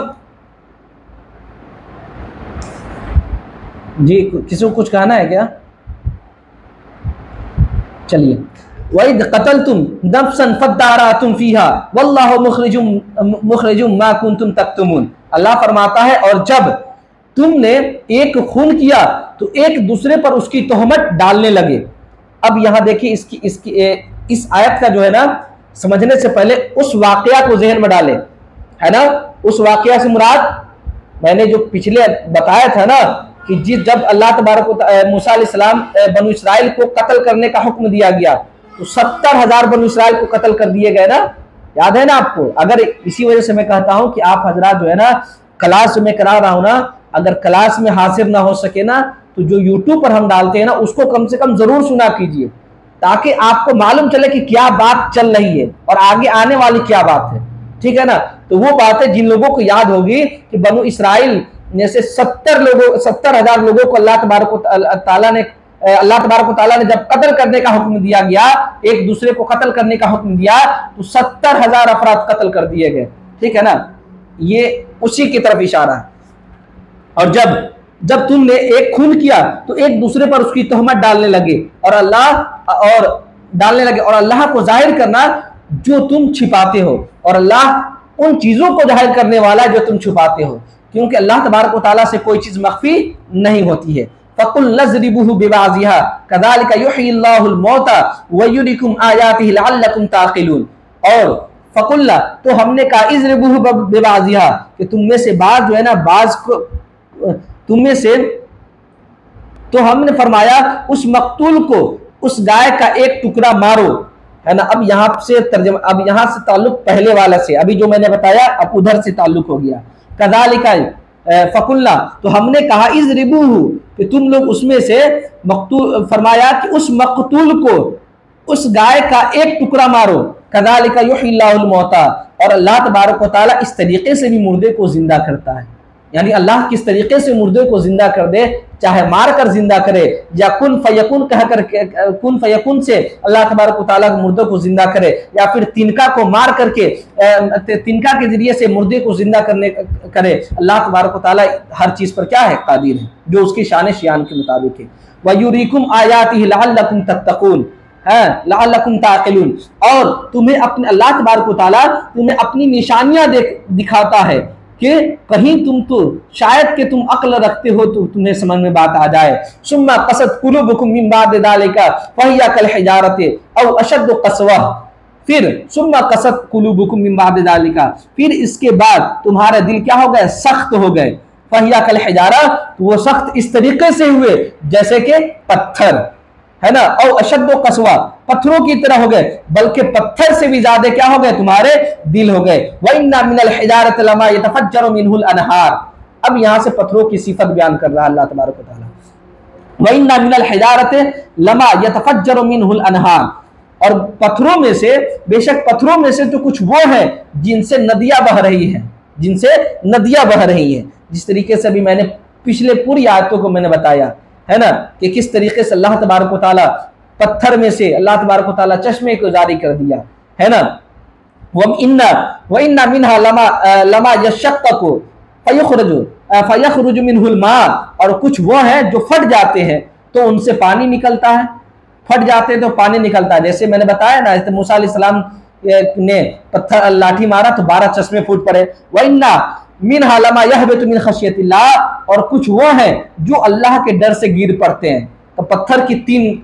जी किसी को कुछ कहना है क्या? चलिए, वईद कतलतुम नफ्सन फद्दारातुम फीहा वल्लाहु मुखरिजुम मा कुंतुम तक्तुमून। अल्लाह फरमाता है, और जब तुमने एक खून किया तो एक दूसरे पर उसकी तोहमत डालने लगे। अब यहां देखिए, इस आयत का जो है ना, समझने से पहले उस वाकया को जहन में डालें, है ना। उस वाकया से मुराद मैंने जो पिछले बताया था ना, कि जब अल्लाह तबारक मूसा अलैहिस्सलाम बनु इसराइल को कत्ल करने का हुक्म दिया गया तो 70,000 बनु इसराइल को कत्ल कर दिए गए ना, याद है ना आपको। अगर इसी वजह से मैं कहता हूं कि आप हजरात जो है ना, क्लास में करा रहा हूं ना, अगर क्लास में हाजिर ना हो सके ना, तो जो यूट्यूब पर हम डालते हैं ना, उसको कम से कम जरूर सुना कीजिए, ताकि आपको मालूम चले कि क्या बात चल रही है और आगे आने वाली क्या बात है, ठीक है ना। तो वो बात है जिन लोगों को याद होगी कि बनु इसराइल में से 70,000 लोगों को अल्लाह तबारक व तआला ने जब कत्ल करने का हुक्म दिया गया, एक दूसरे को कत्ल करने का हुक्म दिया, तो 70,000 अफराद कत्ल कर दिए गए, ठीक है ना। ये उसी की तरफ इशारा है। और जब तुमने एक खून किया तो एक दूसरे पर उसकी तोहमत डालने लगे और अल्लाह को जाहिर करना जो तुम छिपाते हो, और अल्लाह उन चीजों को जाहिर करने वाला जो तुम छुपाते हो, क्योंकि अल्लाह तबारक व तआला से कोई चीज मख्फी नहीं होती है। फकुल नज़रिबुहु बिबाज़िहा कज़ालिका युह्यिल्लाहुल मौता व युरिकुम आयातिहि लअल्लकुम ताक़िलून। और फकुल्ला, तो हमने कहा, इज़रिबुहु बिबाज़िहा, कि तुम में से बाज जो है ना, बाज को तुम में से, तो हमने फरमाया उस मकतूल को, उस गाय का एक टुकड़ा मारो, है ना। अब यहाँ से तर्जमा, अब यहाँ से ताल्लुक पहले वाला से, अभी जो मैंने बताया अब उधर से ताल्लुक हो गया। कज़ालिका फकुल्ला, तो हमने कहा इज़रिबुहु, कि तुम लोग उसमें से मकतूल, फरमाया कि उस मकतूल को, उस गाय का एक टुकड़ा मारो। कज़ालिका युह्यिल्लाहुल मौता, और अल्लाह तबारक व तआला इस तरीके से भी मुर्दे को जिंदा करता है, यानी अल्लाह किस तरीके से मुर्दे को जिंदा कर दे, चाहे मार कर जिंदा करे या कुन फयकुन कहकर, कुन फयकुन से अल्लाह तबारक व तआला मुर्दे को जिंदा करे, या फिर तिनका को मार करके, तिनका के जरिए से मुर्दे को जिंदा करे। अल्लाह तबारक व तआला हर चीज पर क्या है, कादिर है, जो उसकी शान शियान के मुताबिक है। वयुरीकुम आयातिहि लअल्लकुम तत्तकून, लअल्लकुम ताक़िलून, और तुम्हें अपने अल्लाह तबारक व तआला तुम्हें अपनी निशानियां दिखाता है कि कहीं तुम तो शायद कि तुम अक्ल रखते हो तो तुम्हें समझ में बात आ जाए। सुम्मा क़सत कुलूबुकुम मिन बाद ज़ालिका फ़हिया कल हिजारति औ अशद्दु क़सवा, फिर सुम्मा क़सत कुलूबुकुम मिन बाद ज़ालिका, फिर इसके बाद तुम्हारे दिल क्या हो गए, सख्त हो गए। फ़हिया कल हिजारा, तो वो सख्त इस तरीके से हुए जैसे कि पत्थर, है ना। औ अशद्दु क़सवा, पत्थरों की तरह हो गए, बल्कि पत्थर से भी ज्यादा क्या हो गए, तुम्हारे दिल हो गए। व इन्ना मिनल हिजारति लमा यतफज्जरु मिनहुल अनहार, अब यहां से पत्थरों की सिफत बयान कर रहा है अल्लाह तबारक व तआला। व इन्ना मिनल हिजारति लमा यतफज्जरु मिनहुल अनहार, और पत्थरों में से, बेशक पत्थरों में से तो कुछ वो है जिनसे नदियां बह रही हैं, जिनसे नदियां बह रही हैं। जिस तरीके से अभी मैंने पिछले पूरी आयतों को मैंने बताया है ना, कि किस तरीके से अल्लाह तबारक व तआला पत्थर में से अल्लाह तबारक व तआला चश्मे को जारी कर दिया, है ना। व इन्ना मिनहा लमा यशक्कु फयखरुजु मिनहुल मा, और कुछ वो है जो फट जाते हैं तो उनसे पानी निकलता है, फट जाते हैं तो पानी निकलता है। जैसे मैंने बताया ना, मूसा अलैहिस्सलाम ने पत्थर लाठी मारा तो 12 चश्मे फूट पड़े। व इन्ना मिनहा लमा यहबितु मिन खशियतिल्लाह, और कुछ वो है जो अल्लाह के डर से गिर पड़ते हैं। तो पत्थर की तीन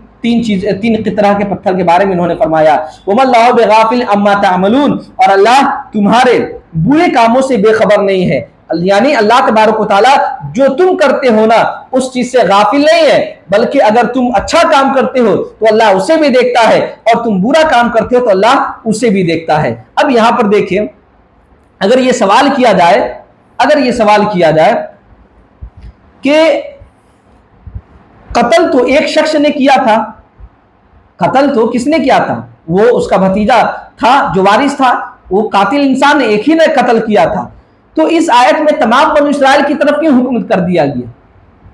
तरह के पत्थर के बारे में इन्होंने फरमाया, वमल्लाहु बिगाफिल अम्मा तामलून, और अल्लाह तुम्हारे बुरे कामों से बेखबर नहीं है, यानी अल्लाह तबारक व तआला जो तुम करते हो ना उस चीज से गाफिल नहीं है, बल्कि अगर तुम अच्छा काम करते हो तो अल्लाह उसे भी देखता है, और तुम बुरा काम करते हो तो अल्लाह उसे भी देखता है। अब यहां पर देखिए, अगर ये सवाल किया जाए कि कत्ल तो एक शख्स ने किया था, कत्ल तो किसने किया था? वो उसका भतीजा था जो वारिस था, वो कातिल इंसान ने, एक ही ने कत्ल किया था। तो इस आयत में तमाम बनु इसराइल की तरफ क्यों हुक्म कर दिया गया?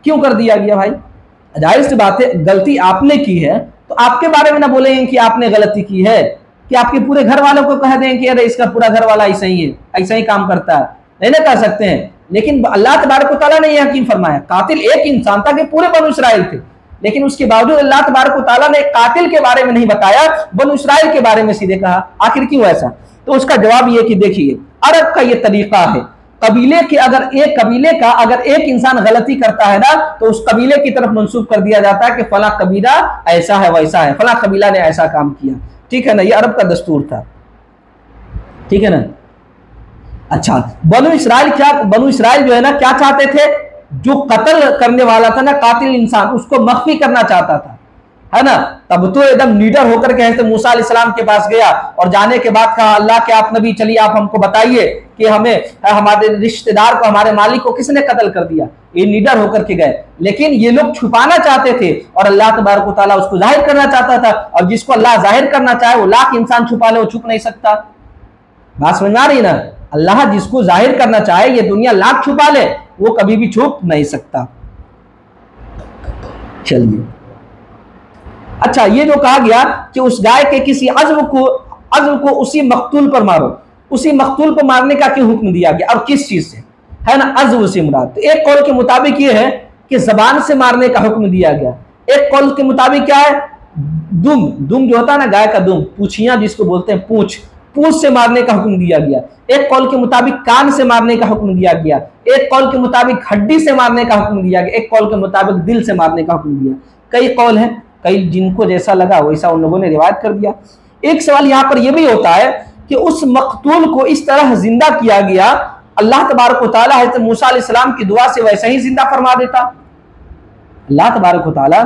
क्यों कर दिया गया भाई? जाहिर सी बात है, गलती आपने की है तो आपके बारे में ना बोलेंगे कि आपने गलती की है, कि आपके पूरे घर वालों को कह दें कि अरे इसका पूरा घर वाला ऐसा ही है, ऐसा ही काम करता है, नहीं ना कह सकते हैं। लेकिन अल्लाह तबारक व तआला ने यह हकीम फरमाया, कातिल एक इंसान था कि पूरे बनु इसराइल थे, लेकिन उसके बावजूद अल्लाह तबारक व तआला ने कातिल के बारे में नहीं बताया, बनु इसराइल के बारे में सीधे कहा। आखिर क्यों ऐसा? तो उसका जवाब ये कि देखिए, अरब का ये तरीका है, कबीले के अगर एक इंसान गलती करता है ना, तो उस कबीले की तरफ मंसूब कर दिया जाता है कि फला कबीला ऐसा है, वैसा है, फला कबीला ने ऐसा काम किया। ठीक है ना, ये अरब का दस्तूर था। ठीक है ना। अच्छा, बनु इसराइल जो है ना, क्या चाहते थे? जो कत्ल करने वाला था ना, कातिल इंसान, उसको मख्फी करना चाहता था, है ना। तब तो एकदम लीडर होकर के हज़रत मूसा अलैहिस्सलाम के पास गया और जाने के बाद कहा, अल्लाह के आप नबी, चलिए आप हमको बताइए कि हमें, हमारे रिश्तेदार को, हमारे मालिक को किसने कत्ल कर दिया। ये लीडर होकर के गए, लेकिन ये लोग छुपाना चाहते थे और अल्लाह तबारक व तआला उसको जाहिर करना चाहता था। और जिसको अल्लाह जाहिर करना चाहे, वो लाख इंसान छुपा ले, वो छुप नहीं सकता। बात समझ में आ रही ना? अल्लाह जिसको जाहिर करना चाहे, ये दुनिया लाख छुपा ले, वो कभी भी छुप नहीं सकता। चलिए, अच्छा, ये जो कहा गया कि उस गाय के किसी अज़्व को उसी मकतूल पर मारो, उसी मकतूल पर मारने का क्यों हुक्म दिया गया और किस चीज से, है ना? अज़्व से मुराद, तो एक कौल के मुताबिक ये है कि जबान से मारने का हुक्म दिया गया। एक कौल के मुताबिक क्या है? दुम जो होता है ना, गाय का दुम, पूछियां जिसको बोलते हैं, पूछ से मारने का हुक्म दिया गया। एक कौल के मुताबिक कान से मारने का हुक्म दिया गया। एक कौल के मुताबिक हड्डी से मारने का हुक्म दिया गया। एक कौल के मुताबिक दिल से मारने का हुक्म दिया। कई कौल है, कई जिनको जैसा लगा वैसा उन लोगों ने रिवायत कर दिया। एक सवाल यहाँ पर यह भी होता है कि उस मकतूल को इस तरह जिंदा किया गया, अल्लाह तबारक व तआला हज़रत मूसा अलैहिस्सलाम की दुआ से वैसे ही जिंदा फरमा देता। अल्लाह तबारक व तआला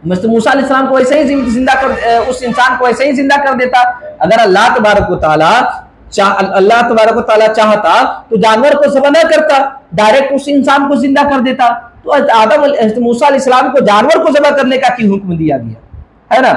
हज़रत मूसा अलैहिस्सलाम को वैसे ही जिंदा कर, उस इंसान को वैसे ही जिंदा कर देता। अगर अल्लाह तबारक व तआला चाहता तो जानवर को ज़बह न करता, डायरेक्ट उस इंसान को जिंदा कर देता। तो हज़रत मूसा अलैहिस्सलाम को जानवर को ज़बह करने का क्यों हुक्म दिया गया, है ना?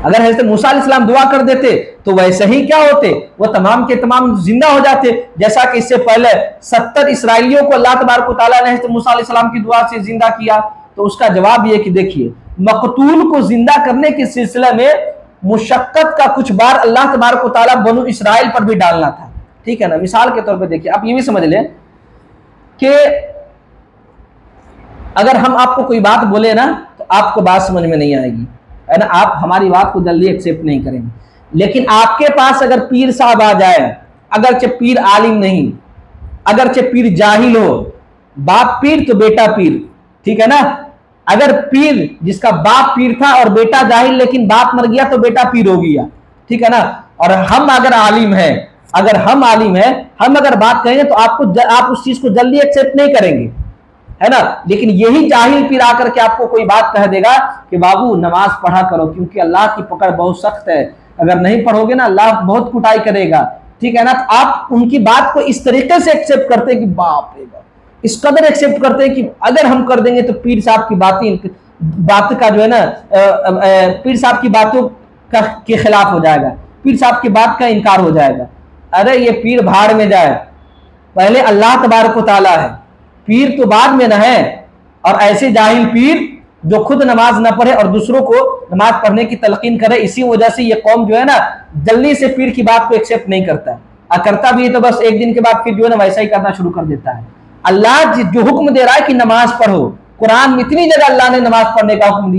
अगर हज़रत मूसा अलैहिस्सलाम दुआ कर देते तो वैसे ही क्या होते, वो तमाम के तमाम जिंदा हो जाते। जैसा कि इससे पहले 70 इसराइलियों को अल्लाह तबारक व तआला ने हज़रत मूसा अलैहिस्सलाम की दुआ से जिंदा किया। तो उसका जवाब ये कि देखिए, मकतूल को जिंदा करने के सिलसिले में मुशक्कत का कुछ बार अल्लाह तबारक व तआला बनु इसराइल पर भी डालना था। ठीक है ना। मिसाल के तौर पे देखिए, आप ये भी समझ लें कि अगर हम आपको कोई बात बोले ना, तो आपको बात समझ में नहीं आएगी, है ना, आप हमारी बात को जल्दी एक्सेप्ट नहीं करेंगे। लेकिन आपके पास अगर पीर साहब आ जाए, अगरचे पीर आलिम नहीं, अगरचे पीर जाहिल हो, बाप पीर तो बेटा पीर, ठीक है ना। अगर पीर जिसका बाप पीर था और बेटा जाहिल, लेकिन बाप मर गया तो बेटा पीर हो गया, ठीक है ना। और हम अगर आलिम हैं, हम अगर बात करेंगे तो आप उस चीज को जल्दी एक्सेप्ट नहीं करेंगे, है ना। लेकिन यही जाहिल पीर आकर के आपको कोई बात कह देगा कि बाबू नमाज पढ़ा करो, क्योंकि अल्लाह की पकड़ बहुत सख्त है, अगर नहीं पढ़ोगे ना अल्लाह बहुत कुटाई करेगा, ठीक है ना। तो आप उनकी बात को इस तरीके से एक्सेप्ट करते हैं कि बाप रे बाप, इस कदर एक्सेप्ट करते हैं कि अगर हम कर देंगे तो पीर साहब की बात का जो है ना, पीर साहब की बातों के खिलाफ हो जाएगा, पीर साहब की बात का इनकार हो जाएगा। अरे ये पीर भाड़ में जाए, पहले अल्लाह तबारक व तआला है, पीर तो बाद में न है। और ऐसे जाहिल पीर जो खुद नमाज न पढ़े और दूसरों को नमाज पढ़ने की तलकीन करे, इसी वजह से ये कौम जो है ना जल्दी से पीर की बात को एक्सेप्ट नहीं करता है, और करता भी है तो बस एक दिन के बाद फिर जो है ना वैसा ही करना शुरू कर देता है। अल्लाह जो हुक्म दे रहा है कि नमाज पढ़ो, कुरान में इतनी जगह अल्लाह ने नमाज पढ़ने का हुक्म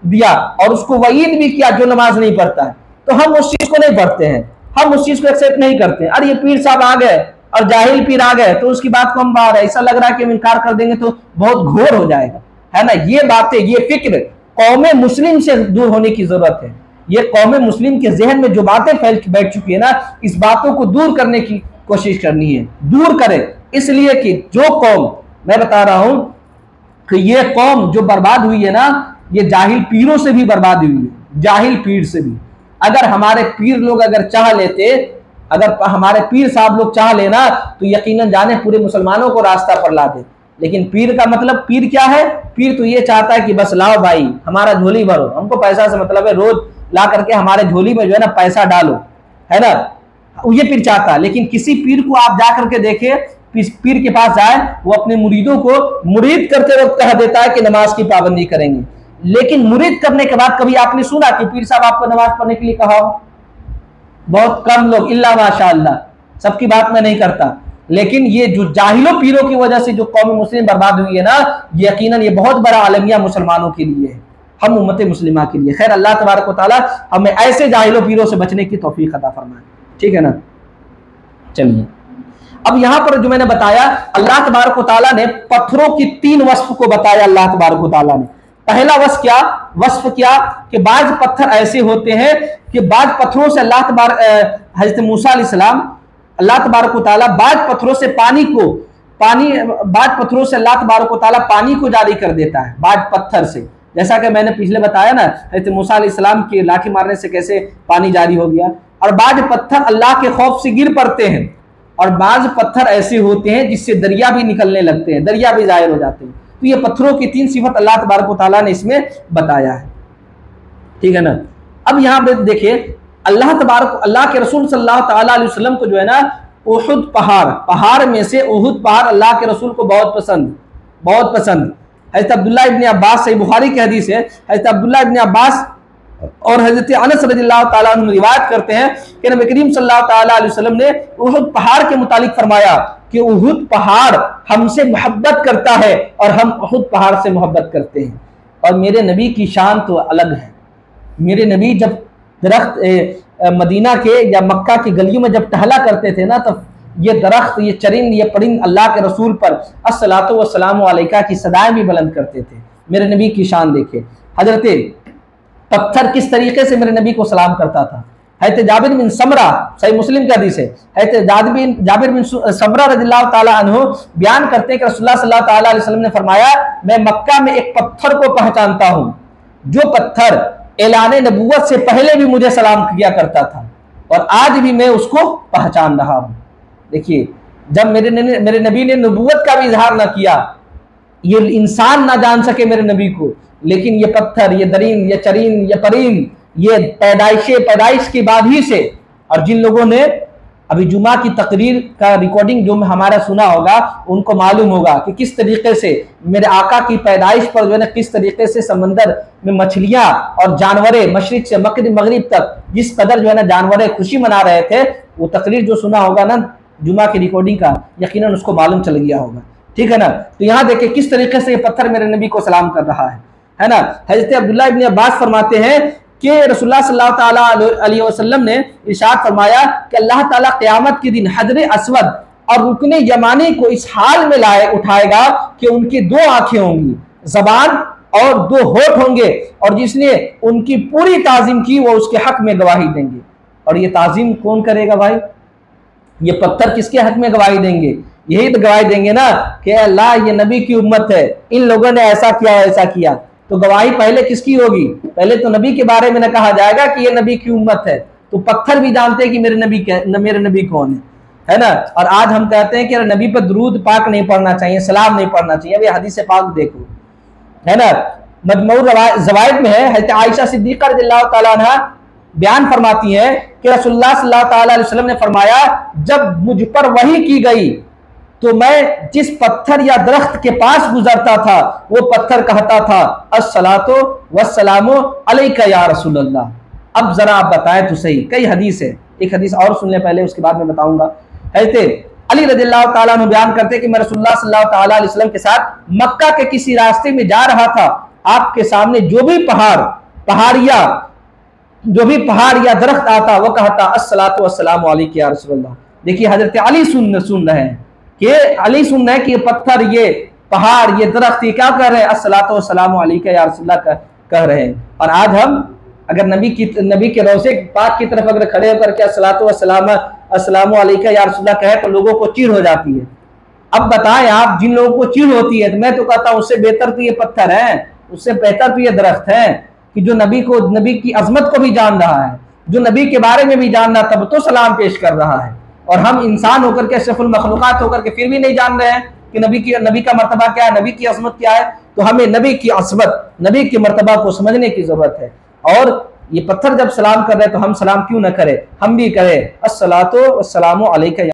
दिया और उसको वईद भी किया जो नमाज नहीं पढ़ता है, तो हम उस चीज को नहीं पढ़ते हैं, हम उस चीज को एक्सेप्ट नहीं करते। अरे ये पीर साहब आ गए और जाहिल पीर आ गए तो उसकी बात को हम बाहर, ऐसा लग रहा है कि हम इनकार कर देंगे तो बहुत घोर हो जाएगा, है ना। ये बातें, ये फिक्र कौम मुस्लिम से दूर होने की जरूरत है। ये कौम मुस्लिम के जहन में जो बातें फैल बैठ चुकी है ना, इस बातों को दूर करने की कोशिश करनी है, दूर करे। इसलिए कि जो कौम, मैं बता रहा हूं कि ये कौम जो बर्बाद हुई है ना, ये जाहिल पीरों से भी बर्बाद हुई है, जाहिल पीर से भी। अगर हमारे पीर लोग अगर चाह लेते, अगर हमारे पीर साहब लोग चाह लेना तो यकीनन जाने पूरे मुसलमानों को रास्ता पर ला दे। लेकिन पीर का मतलब, पीर क्या है? पीर तो ये चाहता है कि बस लाओ भाई हमारा झोली भरो, हमको पैसा से मतलब है, रोज ला करके हमारे झोली में जो है ना पैसा डालो, है ना, ये पीर चाहता है। लेकिन किसी पीर को आप जा करके देखे, पीर के पास जाए, वो अपने मुरीदों को मुरीद करते वक्त कह देता है कि नमाज की पाबंदी करेंगे, लेकिन मुरीद करने के बाद कभी आपने सुना कि पीर साहब आपको नमाज पढ़ने के लिए कहा हो? बहुत कम लोग, इल्ला माशाअल्लाह, सबकी बात मैं नहीं करता। लेकिन ये जो जाहिलों पीरों की वजह से जो कौम मुस्लिम बर्बाद हुई है ना, यकीनन ये बहुत बड़ा आलमिया मुसलमानों के लिए है, हम उम्मत मुस्लिमा के लिए। खैर अल्लाह तबारक व तआला हमें ऐसे जाहिलों पीरों से बचने की तौफीक अता फरमाए, ठीक है ना। चलिए अब यहां पर जो मैंने बताया, अल्लाह तबारक व तआला ने पत्थरों की 3 वस्फ को बताया। अल्लाह तबारक व तआला ने पहला वस्फ क्या कि बाज पत्थर ऐसे होते हैं कि बाज पत्थरों से अल्लाह तबारक हजरत मूसा अलैहिस्सलाम, अल्लाह तबारक व तआला बाज पत्थरों से बाज पत्थरों से अल्लाह तबारक व तआला पानी को जारी कर देता है, बाज पत्थर से। जैसा कि मैंने पिछले बताया ना, हजरत मूसा अलैहिस्सलाम की लाठी मारने से कैसे पानी जारी हो गया। और बाज पत्थर अल्लाह के खौफ से गिर पड़ते हैं, और बाज पत्थर ऐसे होते हैं जिससे दरिया भी निकलने लगते हैं, दरिया भी जाहिर हो जाते हैं। तो ये पत्थरों की 3 सिफत अल्लाह तबारक व तआला ने इसमें बताया है, ठीक है ना। अब यहाँ पे देखिए, अल्लाह के रसूल सल्लल्लाहु तआला अलैहि वसल्लम को जो है ना उहुद पहाड़ में से उहुद पहाड़ अल्लाह के रसूल को बहुत पसंद। हज़रत अब्दुल्लाह इब्न अब्बास, सही बुखारी की हदीस है, हज़रत अब्दुल्लाह इब्न अब्बास और हज़रत अनस रज़ियल्लाहु ताला अन्हु रिवायत करते हैं कि नबी करीम सल्लल्लाहु ताला अलैहि वसल्लम ने उहुद पहाड़ के मुतालिक फरमाया कि उहुद पहाड़ हमसे मोहब्बत करता है और हम उहुद पहाड़ से मोहब्बत करते हैं। और मेरे नबी की शान तो अलग है। मेरे नबी जब दरख्त मदीना के या मक्का की गलियों में जब टहला करते थे ना, तब ये दरख्त, ये चरिंद, ये परिंद अल्लाह के रसूल पर अस्सलातु वस्सलामु अलैका की सदाएं भी बुलंद करते थे। मेरे नबी की शान देखिए, हजरत पत्थर किस तरीके से मेरे नबी को सलाम करता था। हज़रत जाबिर बिन समरा, सही मुस्लिम का हदीस है, हज़रत जाबिर बिन समरा रज़ियल्लाहु ताला अन्हु बयान करते हैं कि रसूलुल्लाह सल्लल्लाहु ताला अलैहि वसल्लम ने फरमाया, मैं मक्का में एक पत्थर को पहचानता हूँ, जो पत्थर ऐलान नबूवत से पहले भी मुझे सलाम किया करता था और आज भी मैं उसको पहचान रहा हूँ। देखिए, जब मेरे नबी ने नबूवत का भी इजहार ना किया, ये इंसान ना जान सके मेरे नबी को, लेकिन ये पत्थर, ये दरीन, ये चरीन, ये परिंद, ये पैदाइश के बाद ही से। और जिन लोगों ने अभी जुमा की तकरीर का रिकॉर्डिंग जो हमारा सुना होगा, उनको मालूम होगा कि किस तरीके से मेरे आका की पैदाइश पर जो है ना, किस तरीके से समंदर में मछलियां और जानवरें मशरिक से मगरिब तक जिस कदर जो है ना जानवरें खुशी मना रहे थे, वो तकरीर जो सुना होगा ना जुमा की रिकॉर्डिंग का, यकीनन उसको मालूम चल गया होगा, ठीक है ना। तो यहाँ देखिए किस तरीके से ये पत्थर मेरे नबी को सलाम कर रहा है ना। हज़रत अब्दुल्लाह इब्न अब्बास फरमाते हैं कि रसूलुल्लाह सल्लल्लाहु ताला अलैहि वसल्लम ने इरशाद फरमाया कि अल्लाह ताला क़यामत के दिन हजर अस्वद और रुकने यमानी को इस हाल में उठाएगा कि उनकी 2 आंखें होंगी, ज़बान और 2 होठ होंगे, और जिसने उनकी पूरी ताज़ीम की वो उसके हक में गवाही देंगे। और ये ताज़ीम कौन करेगा भाई? ये पत्थर किसके हक में गवाही देंगे? यही तो गवाही देंगे ना कि अल्लाह ये नबी की उम्मत है, इन लोगों ने ऐसा किया ऐसा किया। तो गवाही पहले किसकी होगी? पहले तो नबी के बारे में न कहा जाएगा कि ये नबी की उम्मत है। तो पत्थर भी जानते हैं कि मेरे नबी कौन है ना। और आज हम कहते हैं कि नबी पर दुरूद पाक नहीं पढ़ना चाहिए, सलाम नहीं पढ़ना चाहिए। अब ये हदीस पाक देखो, है ना, मजमू ज़वाइद में है, हज़रत आयशा सिद्दीक़ा रज़ियल्लाहु ताला अन्हा बयान फरमाती है कि रसूलुल्लाह सल्लल्लाहु ताला अलैहि वसल्लम ने फरमाया, जब मुझ पर वही की गई तो मैं जिस पत्थर या दरख्त के पास गुजरता था, वो पत्थर कहता था अस्सलातु वस्सलामु अलैका या रसूलल्लाह। अब जरा आप बताएं तो सही, कई हदीस है, एक हदीस और सुन ले पहले, उसके बाद में बताऊंगा। हज़रत अली रज़ियल्लाहु ताला अन्हु बयान करते कि मैं रसूलुल्लाह सल्लल्लाहु ताला अलैहि वसल्लम के साथ मक्का के किसी रास्ते में जा रहा था, आपके सामने जो भी पहाड़ या दरख्त आता, वो कहता अस्सलातु वस्सलामु अलैका या रसूलल्लाह। देखिए हजरत अली सुन रहे हैं कि ये पत्थर, ये पहाड़, ये दरख्त, ये क्या कह रहे हैं? अस्सलातु वस्सलामु अलैका या रसूलल्लाह कह रहे हैं। और आज हम अगर नबी के रोज़े पाक की तरफ अगर खड़े होकर के अस्सलातु वस्सलामु अलैका या रसूलल्लाह कहे तो लोगों को चिढ़ हो जाती है। अब बताएं आप, जिन लोगों को चिढ़ होती है, तो मैं तो कहता हूं उससे बेहतर तो ये पत्थर है, उससे बेहतर तो ये दरख्त है कि जो नबी की अजमत को भी जान रहा है, जो नबी के बारे में भी जानना तब तो सलाम पेश कर रहा है, और हम इंसान होकर के अशरफुल मखलूकात होकर के फिर भी नहीं जान रहे हैं कि नबी का मर्तबा क्या है, नबी की अजमत क्या है। तो हमें नबी की अजमत, नबी के मर्तबा को समझने की जरूरत है। और ये पत्थर जब सलाम कर रहे हैं तो हम सलाम क्यों ना करें, हम भी करें, अस्सलातु वस्सलामु अलैका।